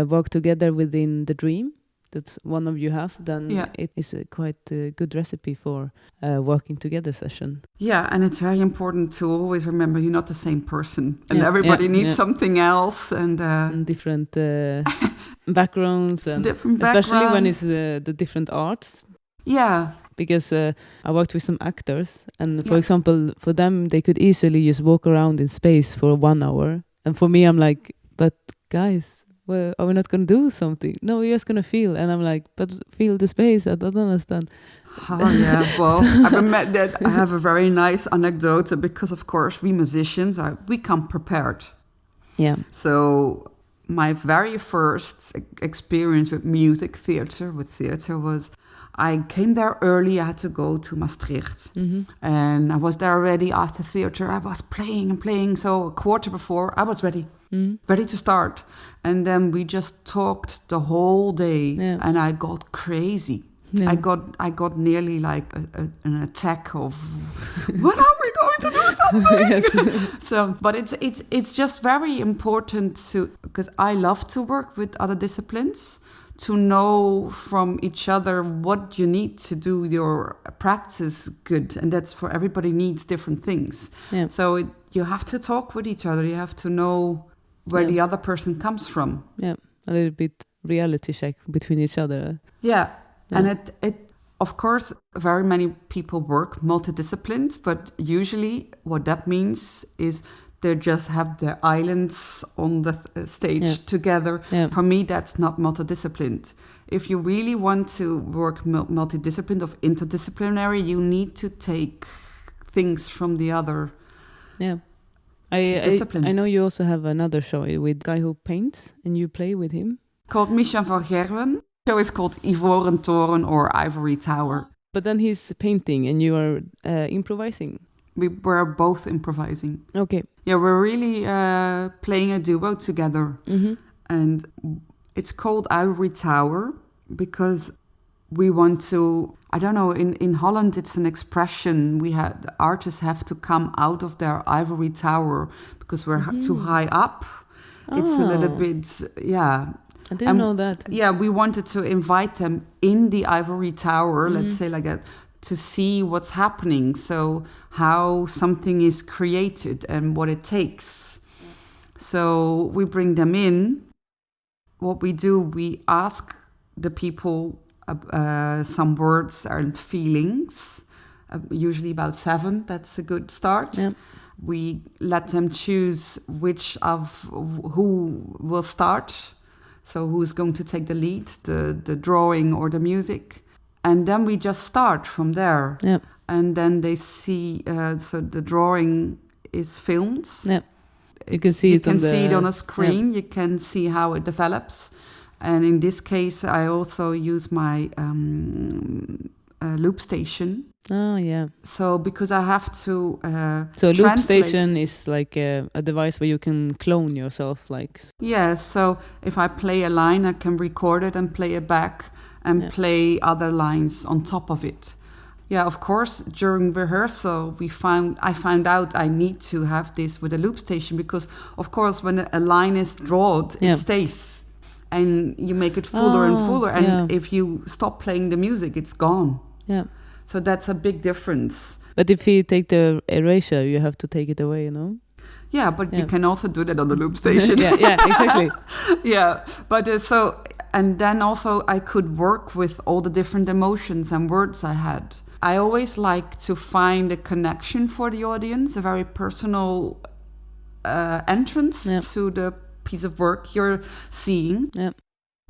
work together within the dream that one of you has, then it is quite a good recipe for working together session. Yeah, and it's very important to always remember you're not the same person, and everybody needs something else, and different backgrounds, and different especially when it's the different arts. Yeah. Because I worked with some actors, and for example, for them, they could easily just walk around in space for 1 hour. And for me, I'm like, but guys, well, are we not going to do something? No, we're just going to feel. And I'm like, but feel the space. I don't understand. Oh, yeah. Well, I have a very nice anecdote because, of course, we musicians, we come prepared. Yeah. So my very first experience with music theater, was I came there early. I had to go to Maastricht. Mm-hmm. And I was there already after theater. I was playing and playing. So a quarter before, I was ready to start. And then we just talked the whole day. Yeah. And I got crazy. Yeah. I got nearly like an attack of, when are we going to do something? Yes. So, but it's just very important because I love to work with other disciplines, to know from each other what you need to do your practice good. And that's for everybody needs different things. Yeah. So you have to talk with each other. You have to know where the other person comes from. Yeah, a little bit reality check between each other. Yeah, and it of course, very many people work multidisciplines, but usually what that means is they just have their islands on the stage together. Yeah. For me, that's not multidisciplined. If you really want to work multidisciplined or interdisciplinary, you need to take things from the other discipline. I know you also have another show with a guy who paints, and you play with him. Called Micha van Gerwen. The show is called Ivoren Toren or Ivory Tower. But then he's painting and you are improvising. We were both improvising. Okay. Yeah, we're really playing a duo together. Mm-hmm. And it's called Ivory Tower because we want to, I don't know, in Holland it's an expression. The artists have to come out of their ivory tower because we're too high up. Oh. It's a little bit, I didn't know that. Yeah, we wanted to invite them in the ivory tower, let's say like that, to see what's happening. So how something is created and what it takes. So we bring them in. What we do, we ask the people some words and feelings, usually about 7. That's a good start. Yeah. We let them choose who will start. So who's going to take the lead, the drawing or the music. And then we just start from there. Yep. And then they see, so the drawing is filmed. Yep. You can see it on a screen. Yep. You can see how it develops. And in this case, I also use my loop station. Oh, yeah. So because I have to So a loop translate. station is like a device where you can clone yourself, like. Yes, so if I play a line, I can record it and play it back and play other lines on top of it. Yeah, of course, during rehearsal, I found out I need to have this with a loop station because, of course, when a line is drawn, it stays. And you make it fuller and fuller. And if you stop playing the music, it's gone. Yeah. So that's a big difference. But if you take the erasure, you have to take it away, you know? Yeah, but you can also do that on the loop station. yeah, exactly. Yeah, but and then also I could work with all the different emotions and words I had. I always like to find a connection for the audience, a very personal entrance to the piece of work you're seeing. Yeah.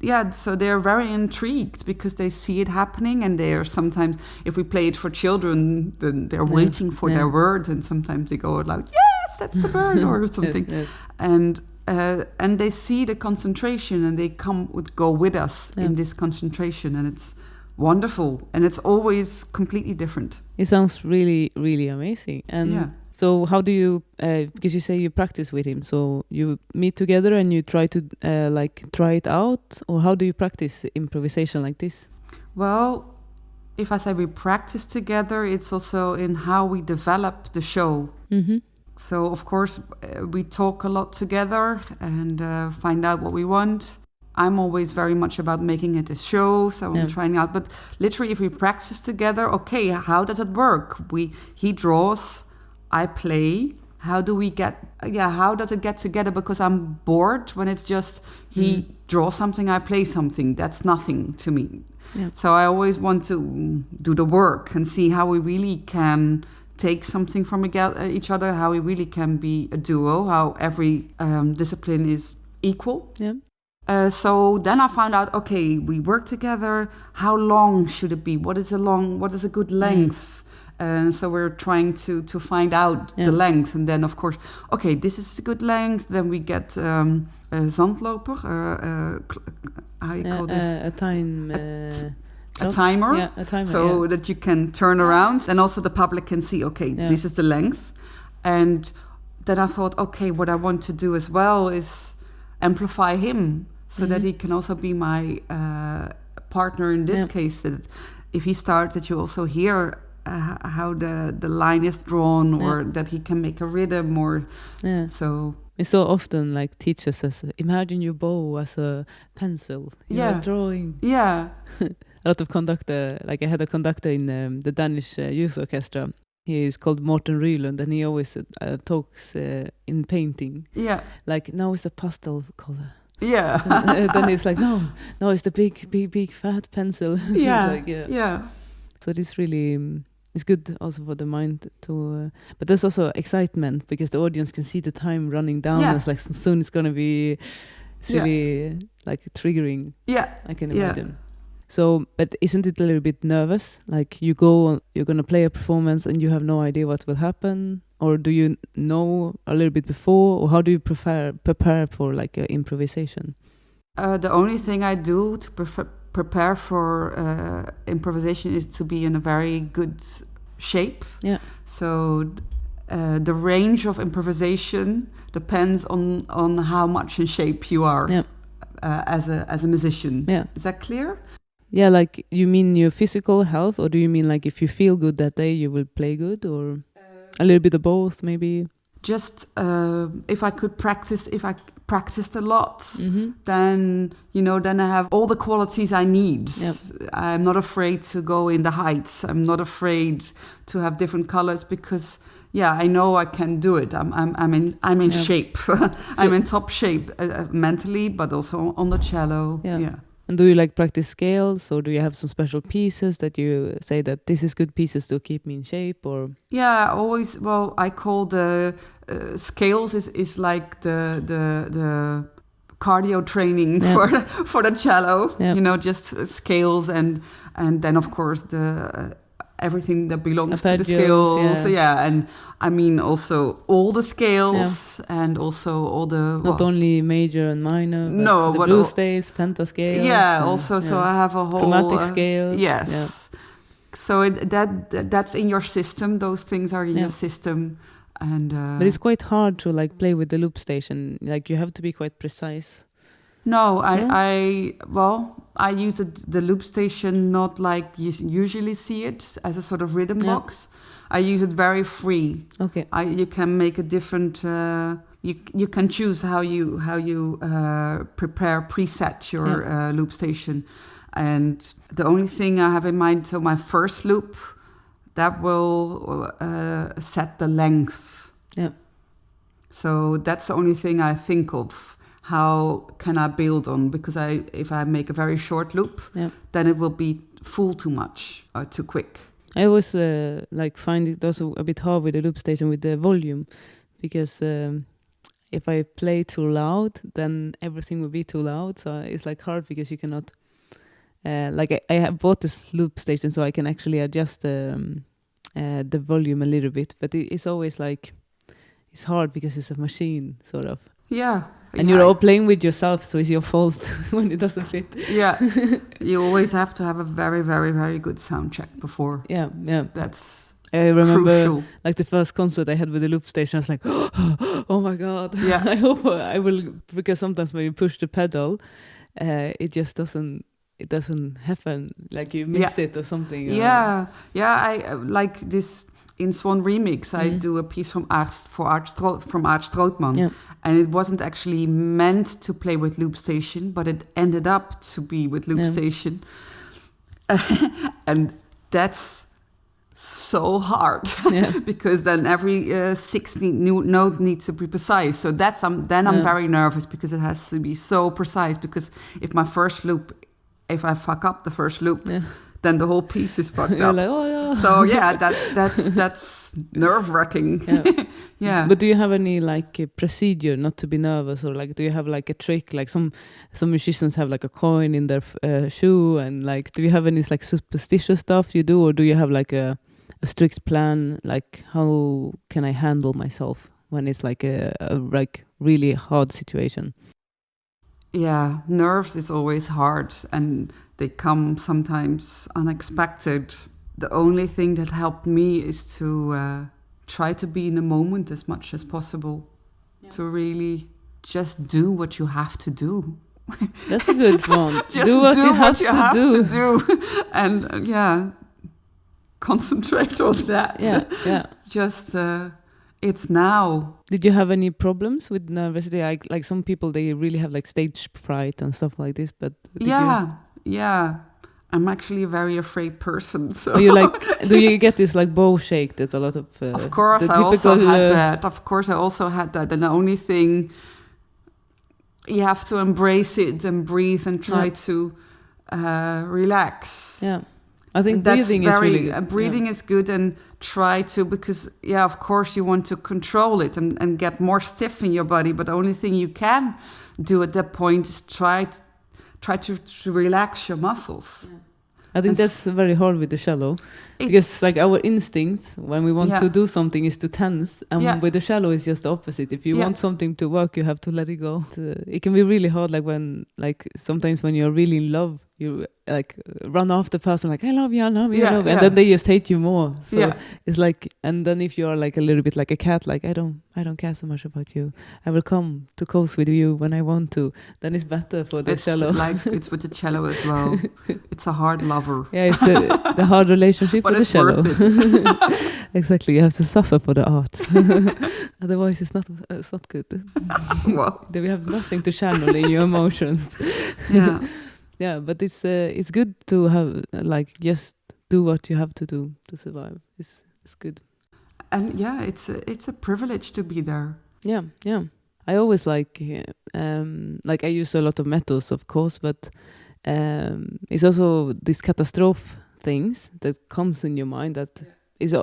Yeah, so they're very intrigued because they see it happening, and they're sometimes, if we play it for children, then they're waiting for their word, and sometimes they go out loud, yes, that's the bird, or something. Yes. And they see the concentration, and they go with us in this concentration, and it's wonderful, and it's always completely different. It sounds really, really amazing. And so how do you, because you say you practice with him, so you meet together and you try to try it out, or how do you practice improvisation like this? Well, if I say we practice together, it's also in how we develop the show. Mm-hmm. So of course we talk a lot together and find out what we want. I'm always very much about making it a show, so I'm trying out. But literally, if we practice together, okay, how does it work? He draws, I play. How does it get together? Because I'm bored when it's just he draws something, I play something. That's nothing to me. Yeah. So I always want to do the work and see how we really can take something from each other, how we really can be a duo, how every discipline is equal. Yeah. So then I found out, okay, we work together. How long should it be? What is a good length? So we're trying to find out the length, and then of course, okay, this is a good length. Then we get zandloper. How you call this? A time. A timer. Yeah, a timer. So that you can turn around, and also the public can see. Okay, this is the length. And then I thought, okay, what I want to do as well is amplify him, so that he can also be my partner in this case. That if he starts, that you also hear how the line is drawn, or that he can make a rhythm, or so. It's so often like teachers says, imagine your bow as a pencil. You're drawing. Yeah. A lot of conductor, like I had a conductor in the Danish youth orchestra. He is called Morten Rylund, and he always talks in painting. Yeah. Like, now it's a pastel color. Yeah. Then it's like, no, it's the big fat pencil. Yeah. Like, yeah. So this really is good also for the mind to, but there's also excitement because the audience can see the time running down. Yeah. It's like soon it's gonna be, it's really like triggering. Yeah. I can imagine. Yeah. So, but isn't it a little bit nervous? Like you're gonna play a performance and you have no idea what will happen, or do you know a little bit before, or how do you prepare for like improvisation? The only thing I do to prepare for improvisation is to be in a very good shape. Yeah. So the range of improvisation depends on how much in shape you are as a musician. Yeah. Is that clear? Yeah, like you mean your physical health, or do you mean like if you feel good that day, you will play good, or a little bit of both, maybe? Just if I practiced a lot, then I have all the qualities I need. Yep. I'm not afraid to go in the heights. I'm not afraid to have different colors because I know I can do it. I'm in shape. I'm in top shape mentally, but also on the cello. Yeah. And do you like practice scales, or do you have some special pieces that you say that this is good pieces to keep me in shape, or? Yeah, always. Well, I call the scales is like the cardio training for the cello. Yep. Just scales and then of course the everything that belongs to the scales. Yeah, and I mean also all the scales and also all the not only major and minor, but the blue scales, pentascales. Yeah, also so I have a whole chromatic scales. Yes, So that's in your system. Those things are in your system, and but it's quite hard to like play with the loop station. Like you have to be quite precise. No, I use the loop station not like you usually see it as a sort of rhythm box. I use it very free. Okay. You can make a different. You can choose how you preset your loop station, and the only thing I have in mind, so my first loop, that will set the length. Yeah. So that's the only thing I think of. How can I build on? Because if I make a very short loop, then it will be full too much or too quick. I always find it also a bit hard with the loop station with the volume, because if I play too loud, then everything will be too loud. So it's like hard because you cannot. I have bought this loop station so I can actually adjust the volume a little bit, but it's always like it's hard because it's a machine sort of. Yeah. And you're all playing with yourself, so it's your fault when it doesn't fit. Yeah. You always have to have a very, very, very good sound check before. Yeah. That's I remember crucial. Like the first concert I had with the loop station, I was like, oh my God. Yeah. I hope I will, because sometimes when you push the pedal, it just doesn't happen. Like you miss it or something. Yeah. I like this. In Swan Remix, I do a piece from Aart Strootman, and it wasn't actually meant to play with loop station, but it ended up to be with loop station, and that's so hard because then every 16 new note needs to be precise. So I'm very nervous because it has to be so precise. Because if I fuck up the first loop. Then the whole piece is fucked up. Like, oh, yeah. So that's nerve-wracking. Yeah. But do you have any like procedure not to be nervous, or like do you have like a trick? Like some musicians have like a coin in their shoe, and like do you have any like superstitious stuff you do, or do you have like a strict plan? Like how can I handle myself when it's like a like really hard situation? Yeah, nerves is always hard, and they come sometimes unexpected. The only thing that helped me is to try to be in the moment as much as possible, to really just do what you have to do. That's a good one. Just do what you have to do. And concentrate on that. Yeah. Just... it's now. Did you have any problems with nervousity? Like some people, they really have like stage fright and stuff like this. But yeah. I'm actually a very afraid person. So you like? Do you get this like bow shake? That's a lot of. Of course, I also had that. Of course, I also had that. And the only thing, you have to embrace it and breathe and try to relax. Yeah. I think breathing is really good. Breathing is good, and try to, because of course you want to control it and get more stiff in your body, but the only thing you can do at that point is try to relax your muscles. Yeah. I think that's very hard with the cello, because like our instincts when we want to do something is to tense, and with the cello it's just the opposite. If you want something to work, you have to let it go. It can be really hard, like when sometimes when you're really in love, you like run off the person like I love you, and then they just hate you more. So it's like, and then if you're like a little bit like a cat, like I don't care so much about you, I will come to coast with you when I want to, then it's better for the cello. It's with the cello as well. It's a hard lover. Yeah, it's the hard relationship but with the cello. Worth it. Exactly, you have to suffer for the art. Otherwise it's not good. Well, we have nothing to channel in your emotions. Yeah, but it's good to have like just do what you have to do to survive. It's good. And it's a privilege to be there. Yeah. I always like I use a lot of metals, of course, but it's also these catastrophe things that comes in your mind that is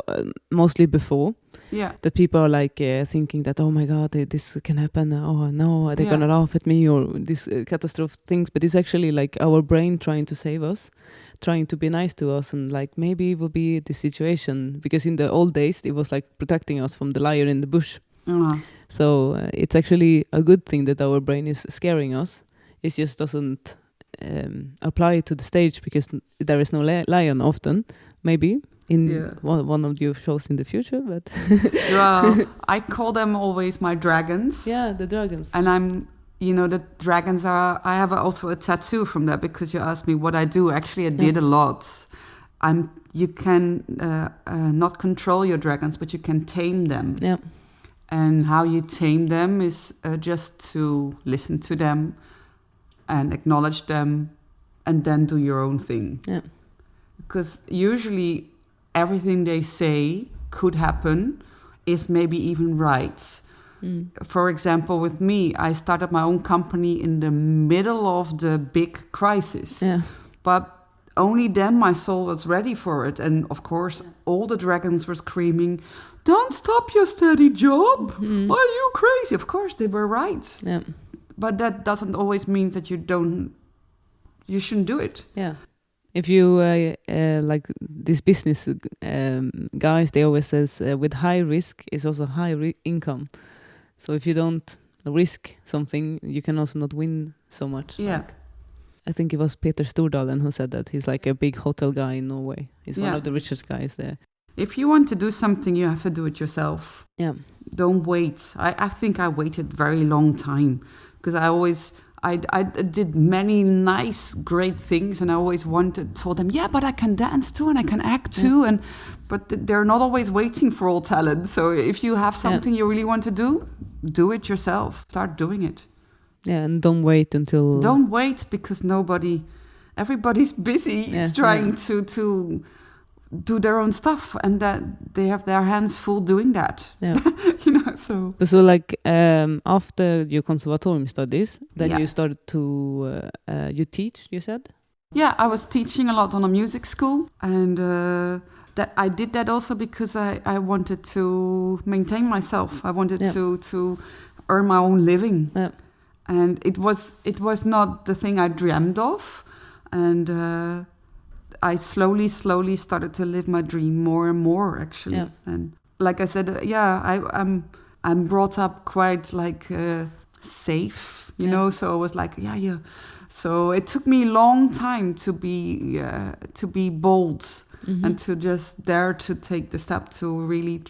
mostly before. Yeah. That people are like thinking that, oh my God, this can happen. Oh no, they're gonna laugh at me, or these catastrophe things. But it's actually like our brain trying to save us, trying to be nice to us, and like maybe it will be the situation, because in the old days it was like protecting us from the lion in the bush. So it's actually a good thing that our brain is scaring us. It just doesn't apply to the stage because there is no lion often. maybe in one of your shows in the future, but well, I call them always my dragons. Yeah, the dragons. And the dragons I have also a tattoo from that, because you asked me what I do. Actually, I did a lot. You can not control your dragons, but you can tame them. Yeah. And how you tame them is just to listen to them and acknowledge them, and then do your own thing. Yeah. Because usually everything they say could happen is maybe even right. For example, with me, I started my own company in the middle of the big crisis. Yeah. But only then my soul was ready for it. And of course, all the dragons were screaming, "Don't stop your steady job. Are you crazy?" Of course, they were right. Yeah. But that doesn't always mean that you shouldn't do it. Yeah. If you like these business guys, they always says with high risk is also high income. So if you don't risk something, you can also not win so much. Yeah. Like, I think it was Peter Stordalen who said that. He's like a big hotel guy in Norway. He's one of the richest guys there. If you want to do something, you have to do it yourself. Yeah. Don't wait. I think I waited very long time, because I did many nice, great things, and I always told them, yeah, but I can dance too, and I can act too, but they're not always waiting for all talent. So if you have something you really want to do it yourself. Start doing it. Yeah, and don't wait until... Don't wait, because everybody's busy trying to do their own stuff, and that they have their hands full doing that. Yeah. So like after your conservatorium studies, then you started to you teach, you said? Yeah, I was teaching a lot on a music school, and that I did that also because I wanted to maintain myself. I wanted to earn my own living. Yeah. And it was not the thing I dreamed of, and I slowly started to live my dream more and more, actually. Yeah. And like I said, I'm brought up quite like safe, you know. So I was like, yeah. So it took me a long time to be bold and to just dare to take the step to really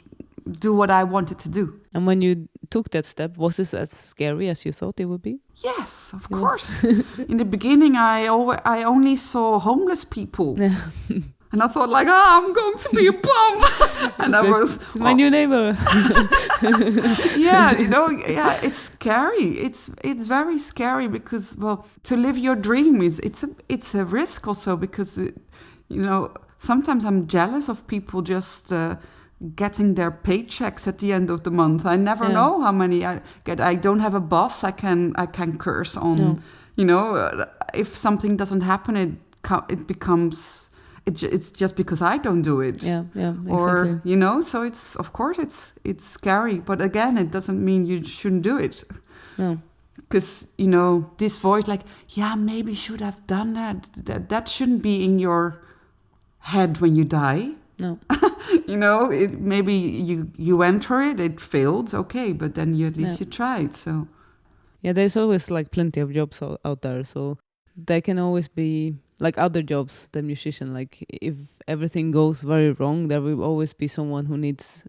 do what I wanted to do. And when you took that step, was this as scary as you thought it would be? Yes, of course. In the beginning, I only saw homeless people. Yeah. And I thought like, I'm going to be a bum. And I was... my new neighbor. It's scary. It's very scary because, well, to live your dream it's a risk also, because, sometimes I'm jealous of people just... getting their paychecks at the end of the month. I never know how many I get. I don't have a boss I can curse on. No. If something doesn't happen, it becomes it's just because I don't do it. Yeah, exactly. Or so it's, of course, it's scary, but again, it doesn't mean you shouldn't do it. No. Because this voice, like, maybe should have done that shouldn't be in your head when you die. No. Maybe you enter it failed, okay, but then at least you tried. So there's always like plenty of jobs out there, so there can always be like other jobs than musician. Like if everything goes very wrong, there will always be someone who needs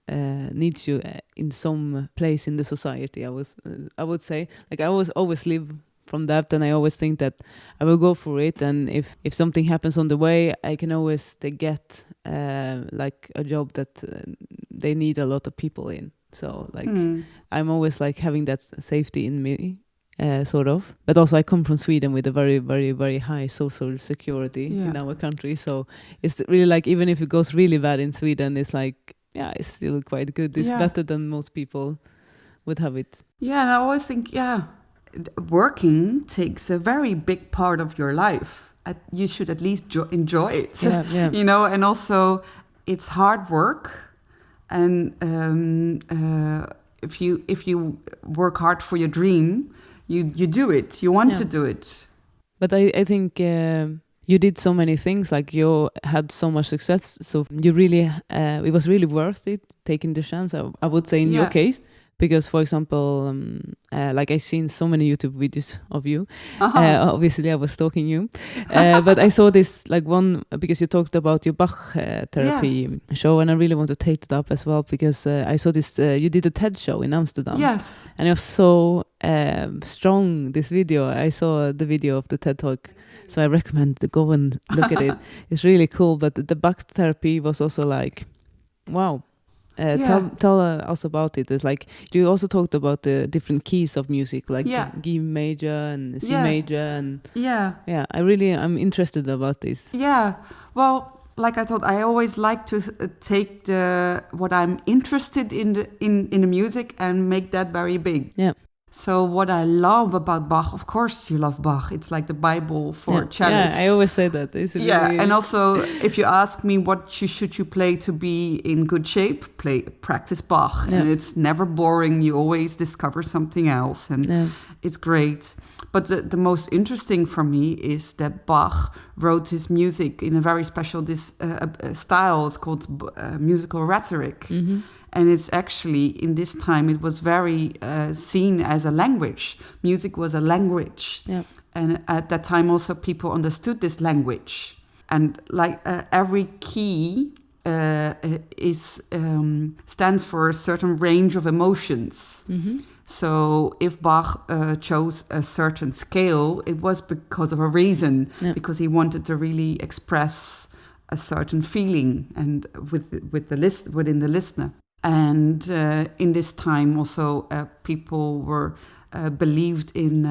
you in some place in the society. I would say, like, I always live from that, and I always think that I will go for it, and if something happens on the way, I can always get like a job that they need a lot of people in. So like I'm always like having that safety in me, sort of. But also I come from Sweden with a very, very, very high social security in our country, so it's really like, even if it goes really bad in Sweden, it's like, it's still quite good. It's better than most people would have it. And I always think working takes a very big part of your life. You should at least enjoy it. And also it's hard work, and if you work hard for your dream, you do it. You want to do it. But I think you did so many things, like you had so much success, so you really it was really worth it taking the chance, I would say, in your case. because, for example, like I've seen so many YouTube videos of you. Obviously, I was stalking you, but I saw this like one because you talked about your Bach therapy show, and I really want to take it up as well because I saw this. You did a TED show in Amsterdam. Yes. And it was so strong. This video, I saw the video of the TED Talk. So I recommend to go and look at it. It's really cool. But the Bach therapy was also like, wow. Tell us about it. It's like you also talked about the different keys of music, like G major and C major, and I'm interested about this. Yeah, well, like I thought, I always like to take what I'm interested in the music and make that very big. Yeah. So what I love about Bach, of course you love Bach. It's like the Bible for cellists. Yeah, I always say that. And also if you ask me what should you play to be in good shape, practice Bach. Yeah. And it's never boring. You always discover something else, and it's great. But the most interesting for me is that Bach wrote his music in a very special style. It's called musical rhetoric. Mm-hmm. And it's actually, in this time, it was very seen as a language. Music was a language. Yeah. And at that time also people understood this language. And like every key stands for a certain range of emotions. Mm-hmm. So if Bach chose a certain scale, it was because of a reason, because he wanted to really express a certain feeling and within the listener. And in this time also people were believed in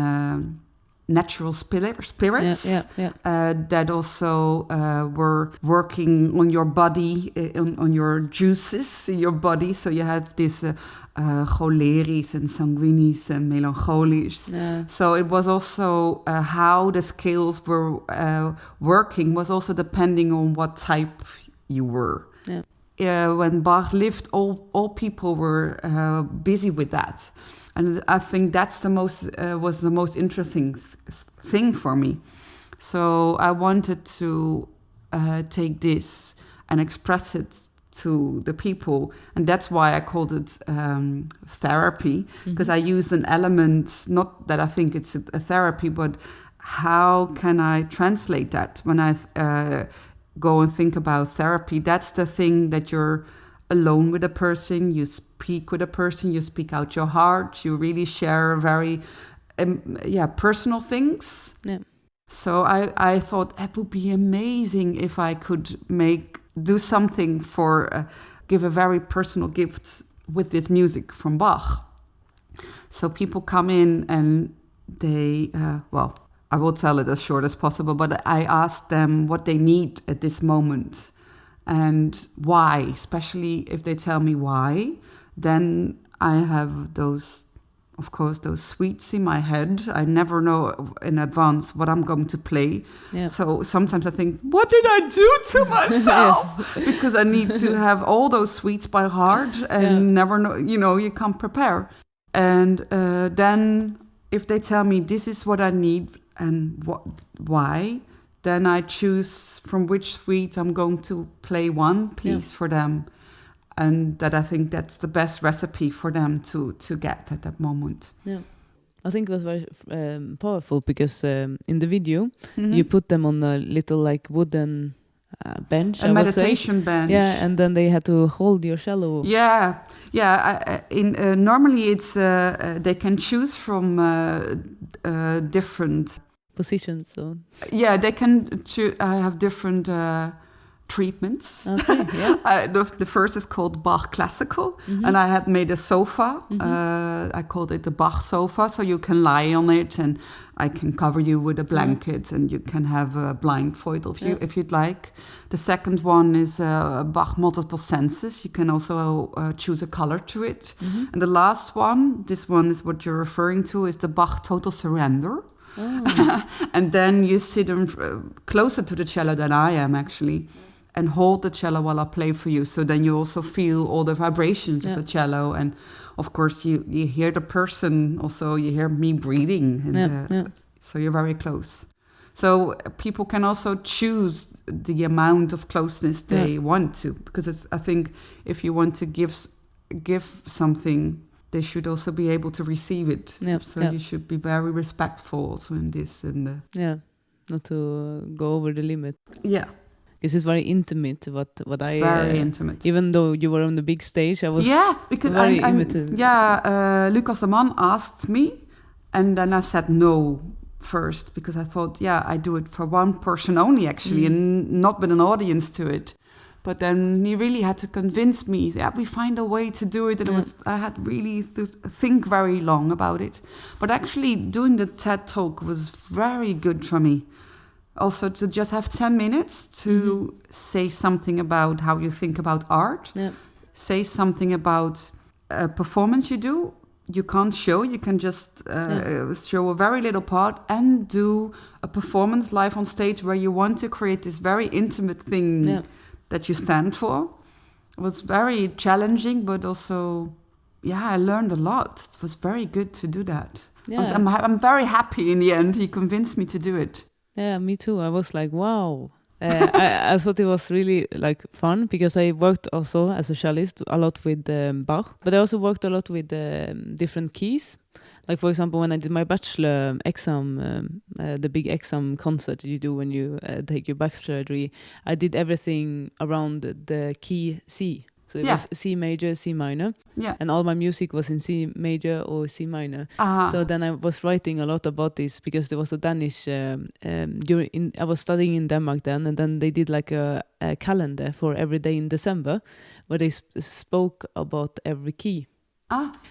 natural spirits that also were working on your body, on your juices in your body. So you have this cholerisch and sanguinis and melancholisch. Yeah. So it was also how the scales were working was also depending on what type you were. Yeah. When Bach lived, all people were busy with that, and I think that's was the most interesting thing for me. So I wanted to take this and express it to the people, and that's why I called it therapy, because I used an element, not that I think it's a therapy, but how can I translate that when I go and think about therapy? That's the thing that you're alone with a person, you speak with a person, you speak out your heart, you really share very personal things. Yeah. So I thought it would be amazing if I could do something for give a very personal gift with this music from Bach. So people come in and they I will tell it as short as possible, but I asked them what they need at this moment and why. Especially if they tell me why, then I have those suites in my head. I never know in advance what I'm going to play. Yeah. So sometimes I think, what did I do to myself? Because I need to have all those suites by heart and never know, you can't prepare. And then if they tell me this is what I need, and why, then I choose from which suite I'm going to play one piece for them, and that I think that's the best recipe for them to get at that moment. Yeah, I think it was very powerful because in the video you put them on a little like wooden bench, a meditation bench. Yeah, and then they had to hold your cello. Yeah. Normally it's they can choose from different positions. So they can have different treatments. Okay, yeah. The first is called Bach Classical, and I had made a sofa. I called it the Bach sofa, so you can lie on it, and I can cover you with a blanket, and you can have a blindfold if you'd like. The second one is Bach Multiple Senses. You can also choose a color to it. And the last one, this one is what you're referring to, is the Bach Total Surrender. Oh. And then you sit closer to the cello than I am actually, and hold the cello while I play for you. So then you also feel all the vibrations of the cello, and of course you hear the person. Also you hear me breathing, and so you're very close. So people can also choose the amount of closeness they want to, because I think if you want to give something they should also be able to receive it. You should be very respectful also in this. And not to go over the limit. Yeah. Because it's very intimate. What I very intimate. Even though you were on the big stage, I was because very intimate. Lucas de Man asked me, and then I said no first because I thought, I do it for one person only actually, and not with an audience to it. But then he really had to convince me that we find a way to do it. And I had really to think very long about it. But actually doing the TED Talk was very good for me. Also to just have 10 minutes to say something about how you think about art. Yeah. Say something about a performance you do. You can't show, you can just show a very little part and do a performance live on stage where you want to create this very intimate thing that you stand for. It was very challenging, but also, I learned a lot. It was very good to do that. Yeah. I'm very happy in the end. He convinced me to do it. Yeah, me too. I was like, wow. I thought it was really like fun because I worked also as a cellist a lot with Bach, but I also worked a lot with different keys. Like for example, when I did my bachelor exam, the big exam concert you do when you take your bachelor degree, I did everything around the key C. So it was C major, C minor, and all my music was in C major or C minor. So then I was writing a lot about this because there was a Danish. I was studying in Denmark then, and then they did like a calendar for every day in December, where they spoke about every key.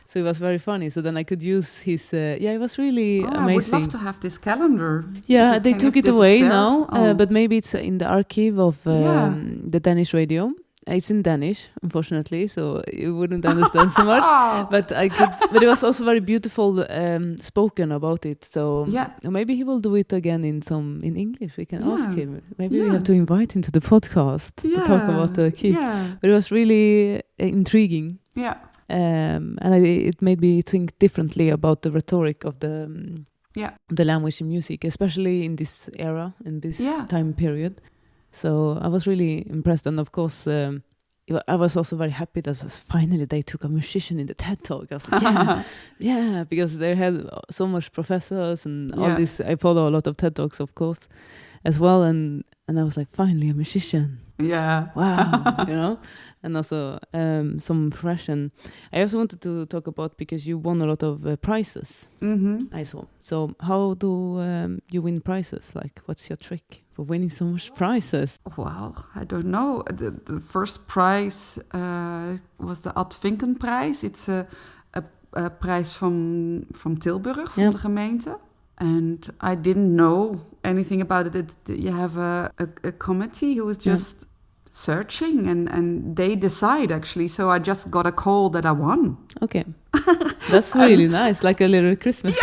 So it was very funny. So then I could use his. It was really amazing. I would love to have this calendar. Yeah, they took it away now, but maybe it's in the archive of the Danish radio. It's in Danish, unfortunately, so you wouldn't understand so much. But I could. But it was also very beautiful spoken about it. So maybe he will do it again in English. We can ask him. Maybe we have to invite him to the podcast to talk about the keys. Yeah. But it was really intriguing. Yeah. And it made me think differently about the rhetoric of the language in music, especially in this era, in this time period. So I was really impressed, and of course, I was also very happy that finally they took a musician in the TED Talk. I was like, because they had so much professors and all this. I follow a lot of TED Talks, of course, as well, and I was like, finally a musician. Yeah. Wow, and also some fashion. I also wanted to talk about, because you won a lot of prizes. I saw. So how do you win prizes? Like, what's your trick for winning so much prizes? Well, I don't know. The first prize was the Ad Vinken Prize. It's a prize from Tilburg, from the gemeente. And I didn't know anything about it. You have a committee who was just searching, and they decide actually. So I just got a call that I won. Okay, that's really nice, like a little Christmas.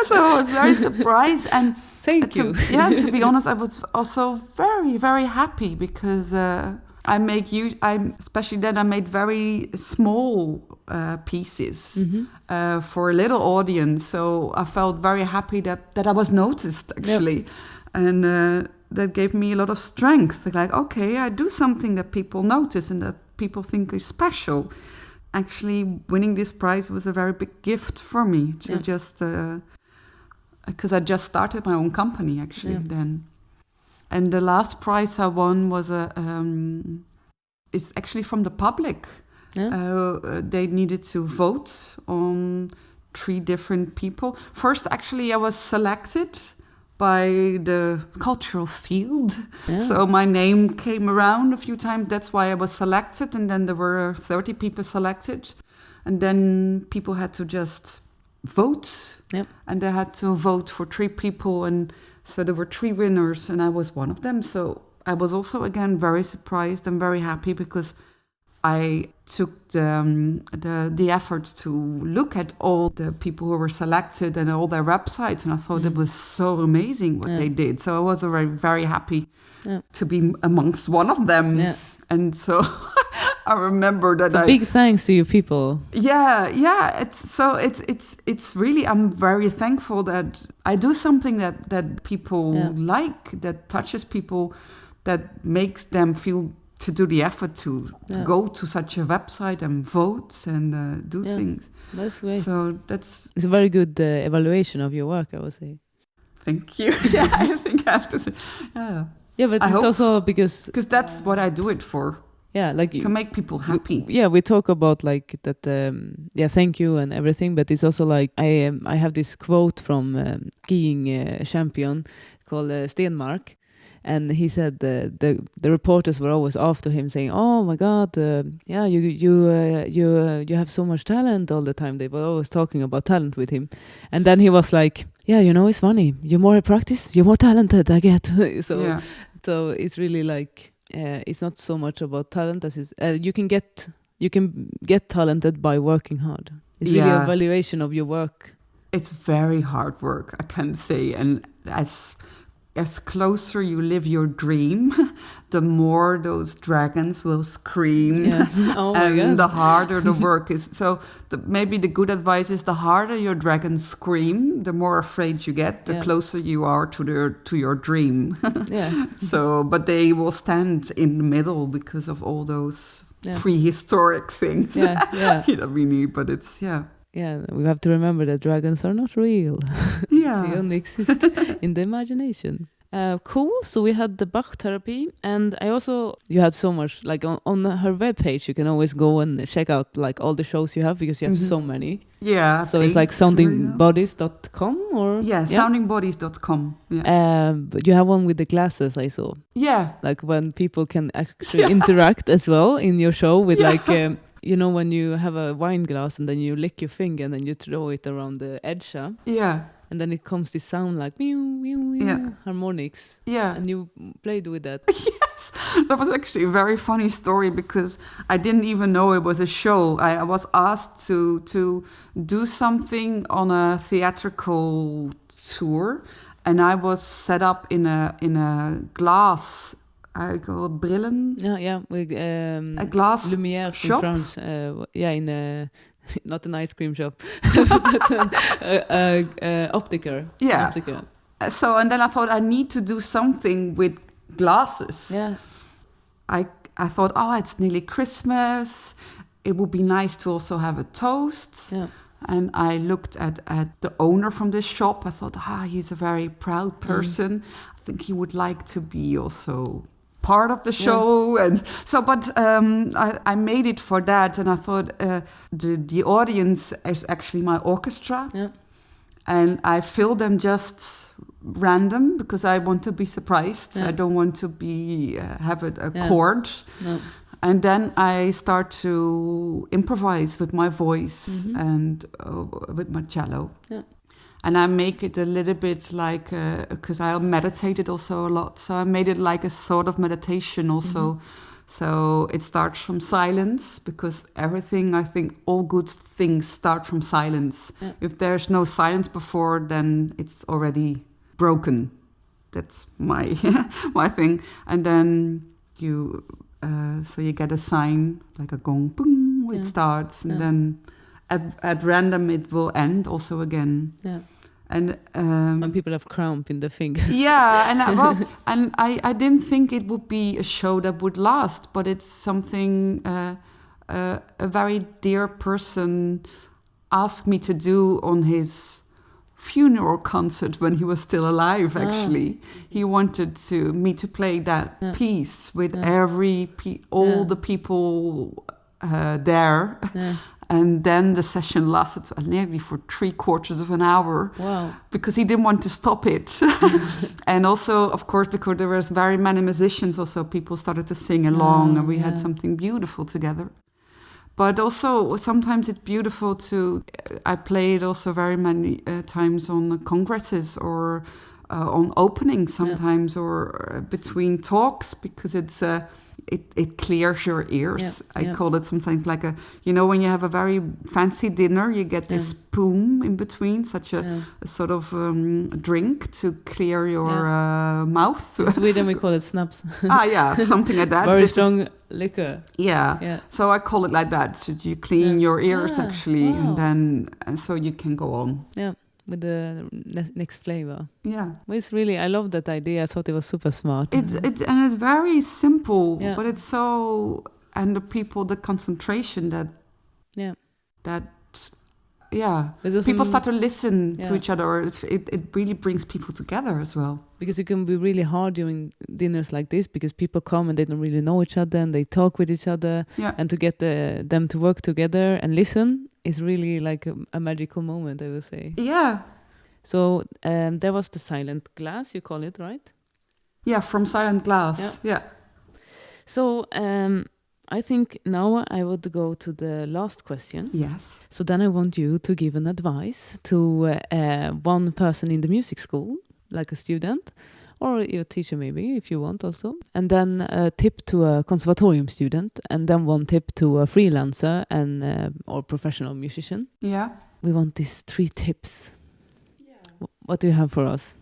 So I was very surprised, and thank you. To be honest, I was also very, very happy because I made very small pieces for a little audience. So I felt very happy that I was noticed actually, and that gave me a lot of strength. Like, okay, I do something that people notice and that people think is special. Actually, winning this prize was a very big gift for me to just because I just started my own company actually then. And the last prize I won was is actually from the public. They needed to vote on 3 different people. First, actually, I was selected by the cultural field. So my name came around a few times. That's why I was selected. And then there were 30 people selected. And then people had to just vote. And they had to vote for 3 people. And so there were 3 winners, and I was one of them. So I was also, again, very surprised and very happy because I took the effort to look at all the people who were selected and all their websites, and I thought it was so amazing what they did. So I was very, very happy to be amongst one of them. And so I remember that big thanks to you people. It's really, I'm very thankful that I do something that people like, that touches people, that makes them feel to do the effort to go to such a website and vote and do things. That's great. So it's a very good evaluation of your work, I would say. Thank you. Yeah, I think I have to say. Yeah, but it's also because that's what I do it for. Yeah, like to make people happy. We talk about like that. Thank you and everything, but it's also like I have this quote from skiing champion called Stenmark, and he said the reporters were always after him saying, "Oh my God, you have so much talent all the time." They were always talking about talent with him, and then he was like, "Yeah, it's funny. The more I practice, the more talented I get." So it's really like. It's not so much about talent as you can get talented by working hard. It's really a valuation of your work. It's very hard work, I can say, and as closer you live your dream, the more those dragons will scream, and the harder the work is. So maybe the good advice is the harder your dragons scream, the more afraid you get, the closer you are to your dream. So, but they will stand in the middle because of all those prehistoric things. We need, but it's Yeah, we have to remember that dragons are not real. They only exist in the imagination. Cool. So we had the Bach therapy, and you had so much, like on her webpage, you can always go and check out like all the shows you have because you have so many. Yeah. So it's like soundingbodies.com or? Yeah, soundingbodies.com. But you have one with the glasses, I saw. Yeah. Like when people can actually interact as well in your show with like... when you have a wine glass and then you lick your finger and then you throw it around the edge. And then it comes this sound like meow, meow, meow, harmonics. Yeah. And you played with that. Yes. That was actually a very funny story because I didn't even know it was a show. I was asked to do something on a theatrical tour, and I was set up in a glass I go brillen. A glass Lumière shop. France. In a not an ice cream shop, but optiker. Yeah. Optiker. So and then I thought I need to do something with glasses. Yeah. I thought, it's nearly Christmas. It would be nice to also have a toast. Yeah. And I looked at the owner from this shop. I thought, he's a very proud person. I think he would like to be also part of the show, and so. But I made it for that, and I thought the audience is actually my orchestra, and I fill them just random because I want to be surprised. I don't want to be have a chord, and then I start to improvise with my voice and with my cello. Yeah. And I make it a little bit like, because I meditated also a lot. So I made it like a sort of meditation also. So it starts from silence, because everything, I think, all good things start from silence. Yeah. If there's no silence before, then it's already broken. That's my my thing. And then you get a sign, like a gong, boom, it starts. And then at random it will end also again. Yeah. And people have cramp in the fingers. Yeah, and I didn't think it would be a show that would last, but it's something a very dear person asked me to do on his funeral concert when he was still alive. Actually, he wanted me to play that piece with all the people there. Yeah. And then the session lasted nearly for 3/4 of an hour. Wow. Because he didn't want to stop it. And also, of course, because there was very many musicians, also people started to sing along, and we had something beautiful together. But also, sometimes it's beautiful I played also very many times on congresses or on openings sometimes, or between talks, because it's... It clears your ears. I call it sometimes like when you have a very fancy dinner, you get this spoon in between, such a sort of drink to clear your mouth. In Sweden, we call it snaps. Something like that. Very strong liquor. Yeah. So I call it like that. So you clean your ears actually, and so you can go on. Yeah. with the next flavor. Yeah. Well, it's really, I love that idea. I thought it was super smart. It's very simple, Yeah. but it's so, and the concentration that people start to listen to each other, or it really brings people together as well. Because it can be really hard during dinners like this, because people come and they don't really know each other and they talk with each other, and to get them to work together and listen is really like a magical moment, I would say. Yeah. So there was the silent glass, you call it, right? Yeah, from silent glass. Yeah. So I think now I would go to the last question. Yes. So then I want you to give an advice to one person in the music school, like a student, or your teacher maybe, if you want also. And then a tip to a conservatorium student, and then one tip to a freelancer and or professional musician. Yeah. We want these 3 tips. Yeah. What do you have for us?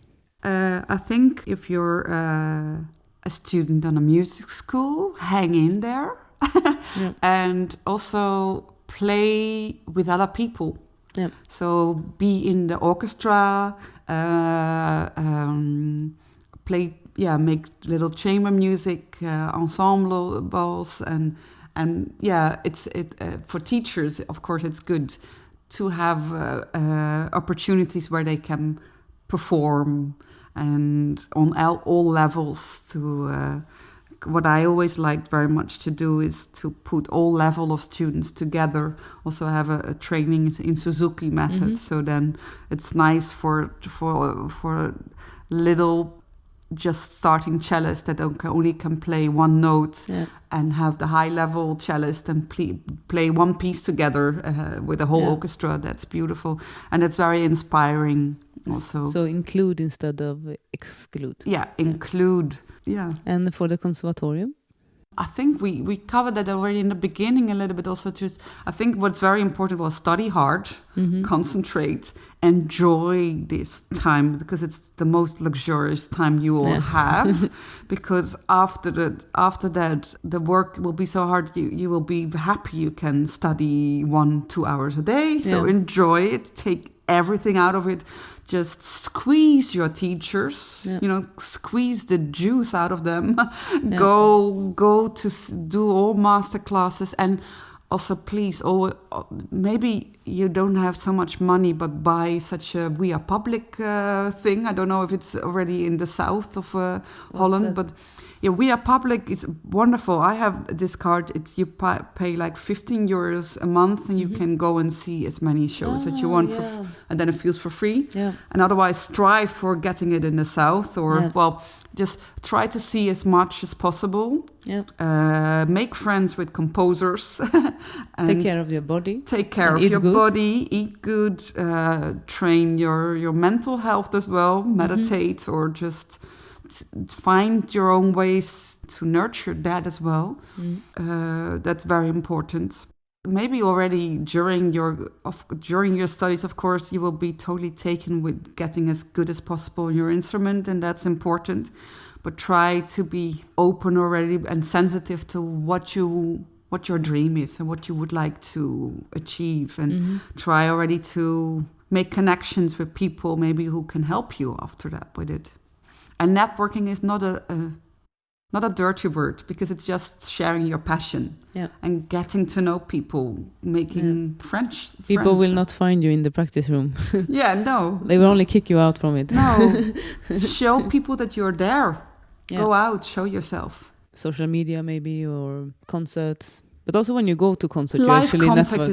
I think if you're a student on a music school, hang in there. And also play with other people. Yeah. So be in the orchestra, make little chamber music, ensembles, and it's for teachers. Of course, it's good to have opportunities where they can perform, and on all levels. What I always liked very much to do is to put all level of students together. Also have a training in Suzuki method. Mm-hmm. So then it's nice for little just starting cellists that only can play one note, and have the high level cellist and play one piece together with the whole orchestra. That's beautiful, and it's very inspiring also. So include instead of exclude. Yeah, include. Yeah. And for the conservatorium? I think we covered that already in the beginning a little bit also. I think what's very important was study hard, concentrate, enjoy this time, because it's the most luxurious time you will have. Because after that, the work will be so hard, you will be happy you can study 1-2 hours a day. So enjoy it, take everything out of it. Just squeeze your teachers, squeeze the juice out of them. Go to do all master classes, and also please, maybe you don't have so much money, but buy such a We Are Public thing. I don't know if it's already in the south of Holland, but We Are Public is wonderful. I have this card. You pay like 15 euros a month, and you can go and see as many shows that you want, and then it feels for free. Yeah. And otherwise, strive for getting it in the south, or just try to see as much as possible. Yeah. Make friends with composers. And take care of your body. Take care of your body. Eat good. Train your mental health as well. Meditate, or just find your own ways to nurture that as well. That's very important. Maybe already during your studies, of course, you will be totally taken with getting as good as possible in your instrument, and that's important. But try to be open already and sensitive to what your dream is and what you would like to achieve, and try already to make connections with people maybe who can help you after that with it. And networking is not a dirty word, because it's just sharing your passion and getting to know people, making friends. People will not find you in the practice room. No. They will only kick you out from it. No. Show people that you're there. Yeah. Go out, show yourself. Social media maybe, or concerts. But also when you go to concerts, live you actually contact network.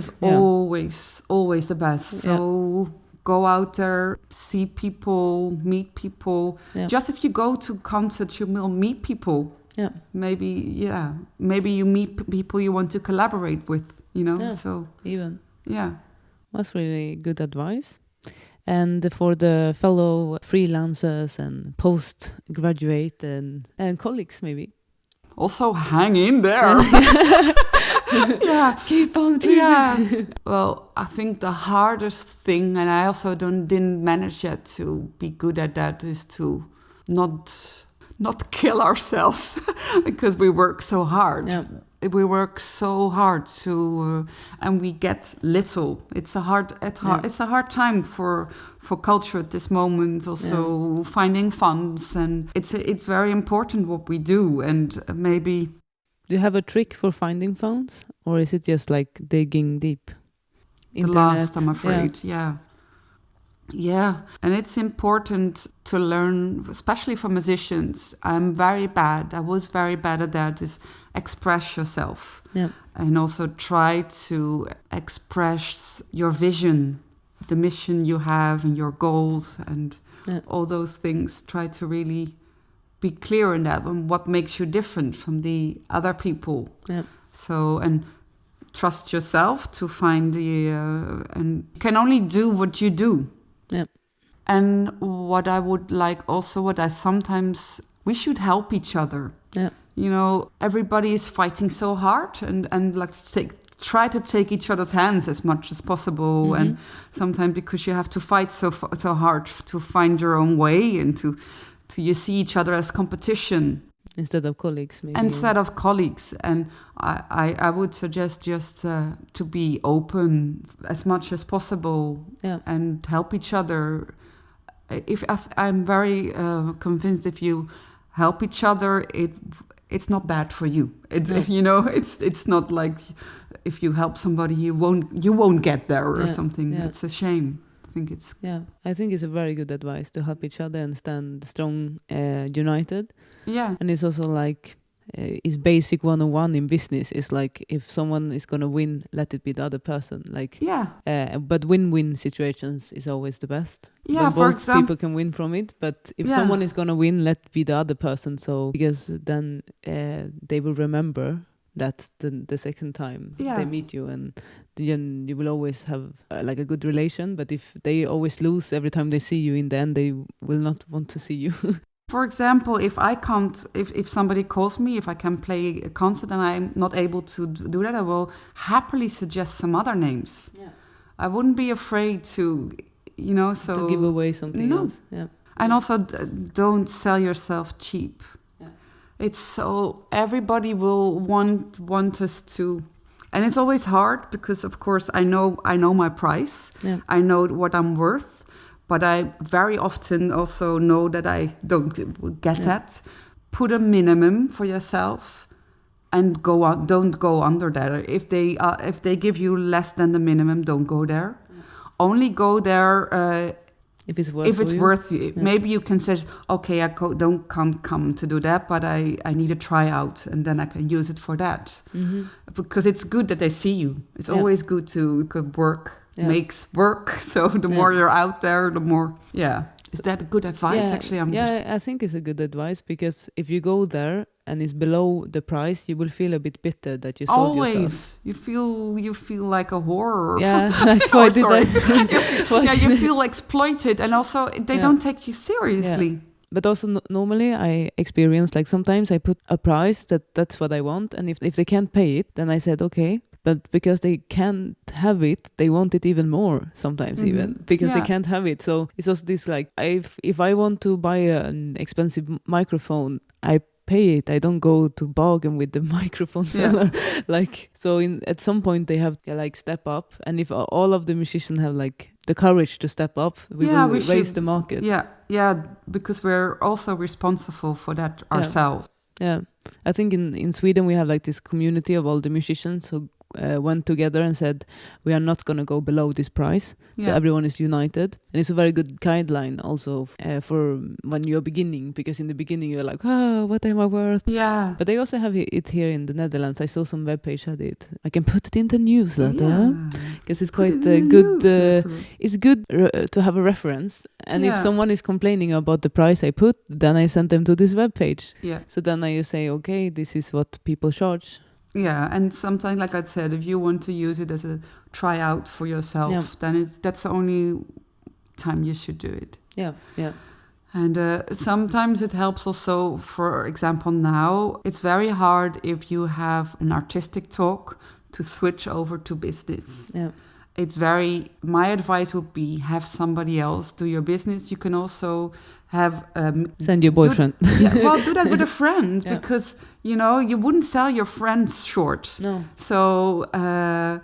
is always the best. So go out there, see people, meet people. Yeah. Just if you go to concerts, you will meet people. Yeah. Maybe you meet people you want to collaborate with, So that's really good advice. And for the fellow freelancers and postgraduate and colleagues maybe. Also hang in there. Keep on dreaming. Well, I think the hardest thing, and I also didn't manage yet to be good at that, is to not kill ourselves because we work so hard. we work so hard to, and we get little. It's a hard time for culture at this moment. Also finding funds, and it's very important what we do. And maybe, do you have a trick for finding funds, or is it just like digging deep? The last, I'm afraid, yeah. And it's important to learn, especially for musicians. I was very bad at that, is express yourself. Yeah. And also try to express your vision, the mission you have and your goals and all those things. Try to really be clear in that and what makes you different from the other people. Yeah. So, and trust yourself to find and you can only do what you do. Yeah. And what I would like also, we should help each other. Yeah. You know, everybody is fighting so hard and like try to take each other's hands as much as possible. Mm-hmm. And sometimes because you have to fight so hard to find your own way and to you see each other as competition. Instead of colleagues, maybe. And I would suggest just to be open as much as possible and help each other. I'm very convinced if you help each other, it's not bad for you. You know, it's not like if you help somebody, you won't get there or something. Yeah. It's a shame. I think it's a very good advice to help each other and stand strong, united. Yeah. And it's also like it's basic 101 in business. It's like if someone is gonna win, let it be the other person. Like but win-win situations is always the best. Yeah, when both people can win from it. But if someone is gonna win, let it be the other person. So because then they will remember that the second time they meet you, and then you will always have like a good relation. But if they always lose every time they see you, in the end they will not want to see you. For example, if somebody calls me, if I can play a concert and I'm not able to do that, I will happily suggest some other names. Yeah. I wouldn't be afraid to, to give away something else. Yeah. And also don't sell yourself cheap. It's so everybody will want us to, and it's always hard because of course I know my price. Yeah. I know what I'm worth, but I very often also know that I don't get that. Put a minimum for yourself, and go on. Don't go under that. If they give you less than the minimum, don't go there. Yeah. Only go there. If it's worth it. Yeah. Maybe you can say, okay, can't come to do that, but I need a tryout, and then I can use it for that. Mm-hmm. Because it's good that they see you. It's always good to work. Yeah. Makes work. So the more you're out there, the more. Yeah. Is that a good advice? Yeah. Actually, I think it's a good advice, because if you go there and it's below the price, you will feel a bit bitter that you sold yourself. You feel like a whore. Yeah, like why did I? You feel exploited, and also they don't take you seriously. Yeah. But also normally I experience like sometimes I put a price that's what I want, and if they can't pay it, then I said okay. But because they can't have it, they want it even more sometimes, even because they can't have it. So it's also this like, if I want to buy an expensive microphone, I pay it. I don't go to bargain with the microphone seller. Like, so at some point they have to like step up. And if all of the musicians have like the courage to step up, we will raise the market. Yeah, because we're also responsible for that ourselves. Yeah, I think in Sweden we have like this community of all the musicians who went together and said we are not going to go below this price. So everyone is united, and it's a very good guideline also for when you're beginning, because in the beginning you're like, what am I worth? Yeah. But they also have it here in the Netherlands. I saw some webpage had it. I can put it in the newsletter because it's quite good. It's good to have a reference, and if someone is complaining about the price I put, then I send them to this webpage. Yeah. So then I say, okay, this is what people charge. Yeah, and sometimes, like I said, if you want to use it as a tryout for yourself, then that's the only time you should do it. Yeah. And sometimes it helps also, for example, now, it's very hard if you have an artistic talk to switch over to business. Yeah. my advice would be have somebody else do your business. You can also have send your boyfriend. Do that with a friend Yeah. because you wouldn't sell your friends short. No. So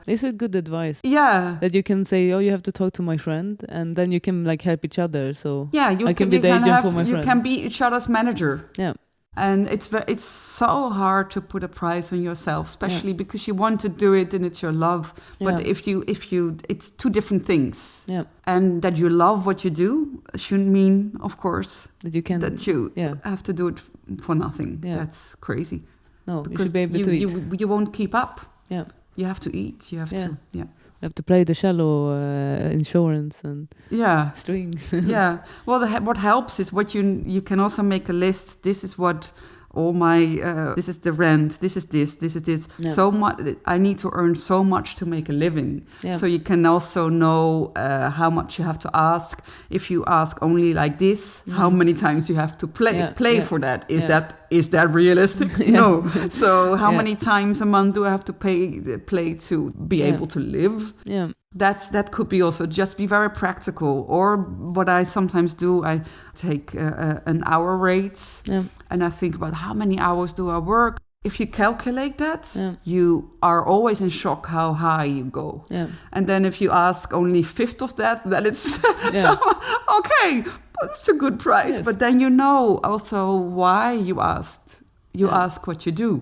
It's a good advice. yeah, That you can say, oh, you have to talk to my friend, and then you can like help each other. So yeah, I can be the agent for my you friend. can be each other's manager. Yeah. And it's so hard to put a price on yourself, especially because you want to do it and it's your love. But Yeah. if you, it's two different things. Yeah. And that you love what you do shouldn't mean, of course, That you can. that you Yeah. have to do it for nothing. Yeah. That's crazy. No, you Because should be able to eat. you won't keep up. Yeah. You have to eat. You have Yeah. to. Yeah. You have to play the cello, insurance and Yeah. strings. Yeah. Well, what helps is what you can also make a list. This is what all my this is the rent. This is this. Yeah. So much. I need to earn so much to make a living. Yeah. So you can also know how much you have to ask. If you ask only like this, how many times you have to play for that? Is that realistic? No. So how many times a month do I have to play to be able to live? Yeah. That could be also just be very practical. Or what I sometimes do, I take an hour rate and I think about how many hours do I work. If you calculate that, you are always in shock how high you go. Yeah. And then if you ask only fifth of that, then it's so, okay, but it's a good price. Yes. But then you know also why you asked. You ask what you do.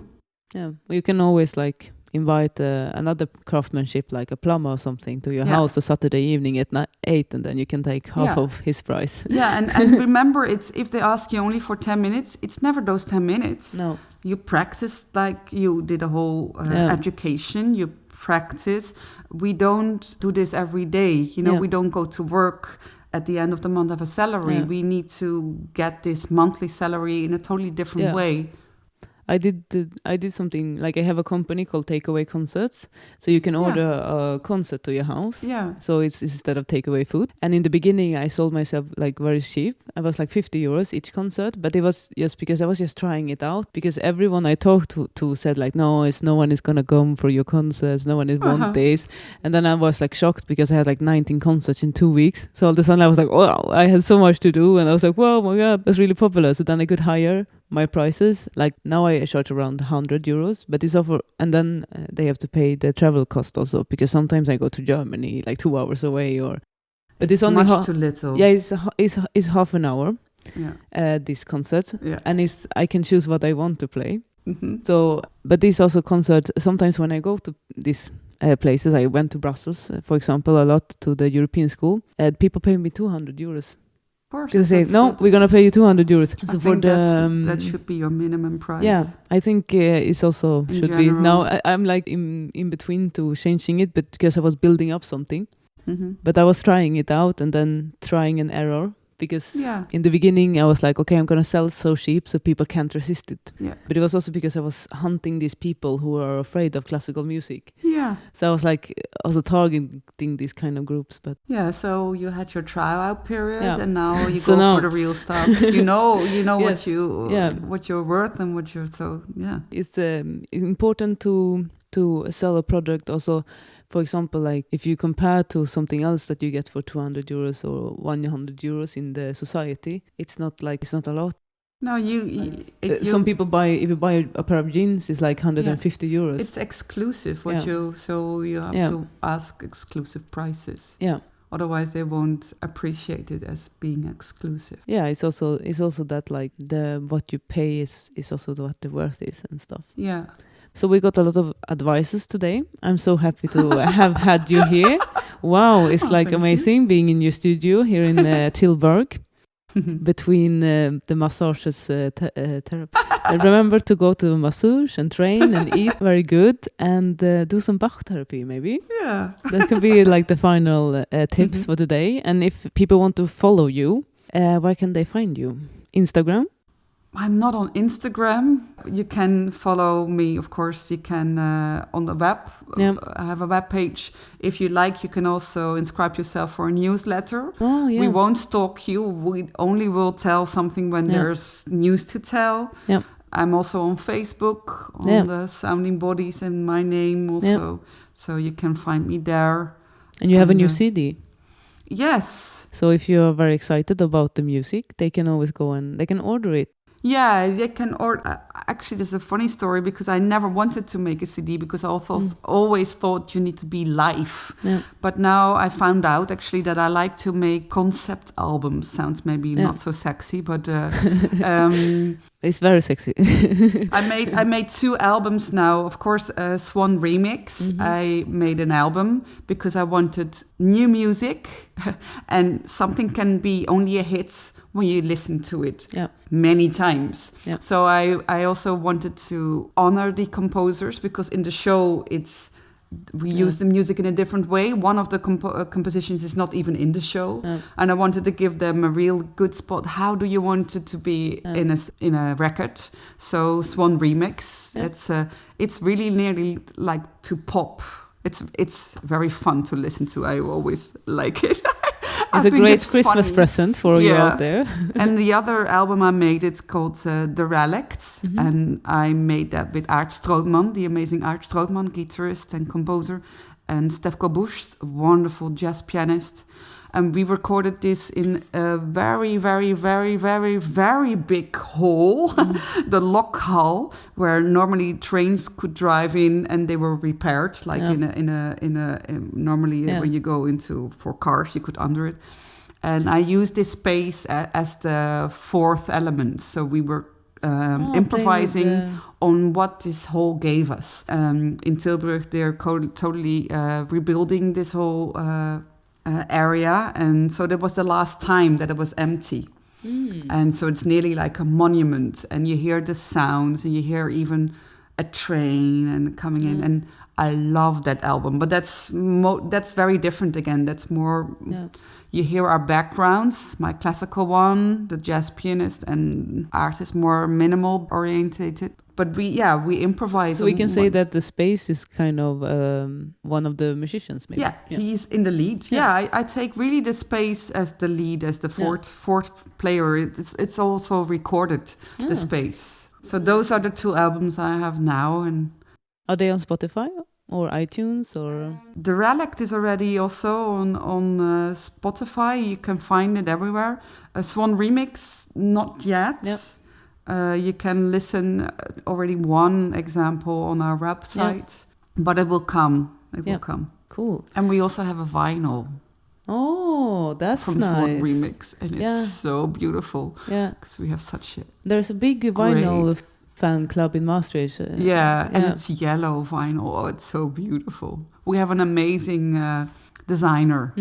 Yeah. Well, you can always like invite another craftsmanship, like a plumber or something, to your house a Saturday evening at 8, and then you can take half of his price. Yeah, and remember, it's if they ask you only for 10 minutes, it's never those 10 minutes. No. You practice like you did a whole education. You practice. We don't do this every day. We don't go to work at the end of the month have a salary. We need to get this monthly salary in a totally different way. I did something like I have a company called Takeaway Concerts, so you can order a concert to your house. Yeah. So it's instead of takeaway food. And in the beginning, I sold myself like very cheap. I was like €50 each concert, but it was just because I was just trying it out. Because everyone I talked to said like, no one is gonna come for your concerts. No one is want this. And then I was like shocked because I had like 19 concerts in 2 weeks. So all of a sudden I was like, wow, I had so much to do, and I was like, whoa, my god, that's really popular. So then I could hire my prices. Like now I charge around €100, but it's offer, and then they have to pay the travel cost also, because sometimes I go to Germany like 2 hours away, but it's only much too little. Yeah, it's half an hour. Yeah. This concert, and I can choose what I want to play. Mm-hmm. So, but this also concert. Sometimes when I go to these places, I went to Brussels, for example, a lot to the European school. People pay me €200. They say, no, we're going to pay you €200. So for that should be your minimum price. Yeah, I think it's also in should general. be. Now I'm like in between to changing it, but because I was building up something. Mm-hmm. But I was trying it out and then trying an error. Because in the beginning I was like, okay, I'm going to sell so cheap so people can't resist it. Yeah. But it was also because I was hunting these people who are afraid of classical music. Yeah. So I was like also targeting these kind of groups. But yeah, so you had your trial out period and now you go for the real stuff. You know yes. what you're worth and what you're It's important to sell a product also. For example, like if you compare to something else that you get for €200 or €100 in the society, it's not a lot. No, some people if you buy a pair of jeans, it's like €150. It's exclusive so you have to ask exclusive prices. Yeah. Otherwise, they won't appreciate it as being exclusive. Yeah, it's also that like what you pay is also what the worth is and stuff. Yeah. So we got a lot of advices today. I'm so happy to have had you here. Wow, it's like amazing being in your studio here in Tilburg. Between the massages therapy. Remember to go to massage and train and eat very good and do some Bach therapy maybe. Yeah. That could be like the final tips for today. And if people want to follow you, where can they find you? Instagram? I'm not on Instagram. You can follow me, of course. You can on the web. I have a web page. If you like, you can also inscribe yourself for a newsletter. Oh, yeah. We won't stalk you. We only will tell something when there's news to tell. Yeah. I'm also on Facebook, on the Sounding Bodies and my name also. Yeah. So you can find me there. And you have a new CD. Yes. So if you're very excited about the music, they can always go and they can order it. Yeah, they can order. Actually, there's a funny story because I never wanted to make a CD because I always thought you need to be live. Yeah. But now I found out actually that I like to make concept albums. Sounds maybe not so sexy, but it's very sexy. I made 2 albums now. Of course, Swan Remix. I made an album because I wanted new music, and something can be only a hit when you listen to it many times. Yeah. So I also wanted to honor the composers because in the show we use the music in a different way. One of the compositions is not even in the show, and I wanted to give them a real good spot. How do you want it to be in a record? So Swan Remix. It's really nearly like to pop. It's very fun to listen to. I always like it. It's a great Christmas present for you out there. And the other album I made, it's called The Relicts. And I made that with Aart Strootman, the amazing Aart Strootman, guitarist and composer, and Stefko Busch, a wonderful jazz pianist. And we recorded this in a very, very, very, very, very big hall, the Lok Hall, where normally trains could drive in and they were repaired, like normally when you go for cars, you could under it. And I used this space as the 4th element. So we were improvising on what this hall gave us. In Tilburg, they're totally rebuilding this whole area, and so that was the last time that it was empty. And so it's nearly like a monument, and you hear the sounds and you hear even a train and coming in, and I love that album. But that's very different again. That's more you hear our backgrounds, my classical one, the jazz pianist, and Aart is more minimal orientated. But we improvise. So we can say that the space is kind of one of the musicians, maybe. Yeah, he's in the lead. Yeah, I take really the space as the lead, as the fourth player. It's also recorded, the space. So those are the 2 albums I have now. And are they on Spotify or iTunes or? The Relict is already also on Spotify. You can find it everywhere. Swan Remix, not yet. Yep. You can listen already one example on our website, but it will come. It will come. Cool. And we also have a vinyl. Oh, that's from nice. Swan Remix, and it's so beautiful. Yeah, because we have such a. There's a big vinyl fan club in Maastricht. And it's yellow vinyl. Oh, it's so beautiful. We have an amazing designer.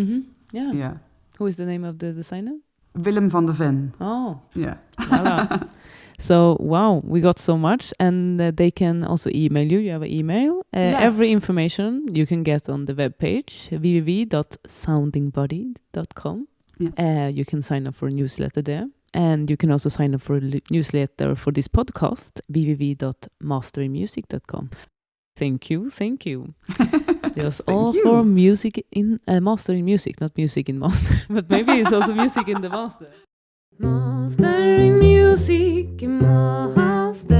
Yeah. Who is the name of the designer? Willem van der Ven. Oh. Yeah. Voilà. So, wow, we got so much. And they can also email you. You have an email. Every information you can get on the webpage, www.soundingbody.com. Yeah. You can sign up for a newsletter there. And you can also sign up for a newsletter for this podcast, www.masterinmusic.com. Thank you. It was all for music in master in music, not music in master, but maybe it's also music in the master. Master in music, master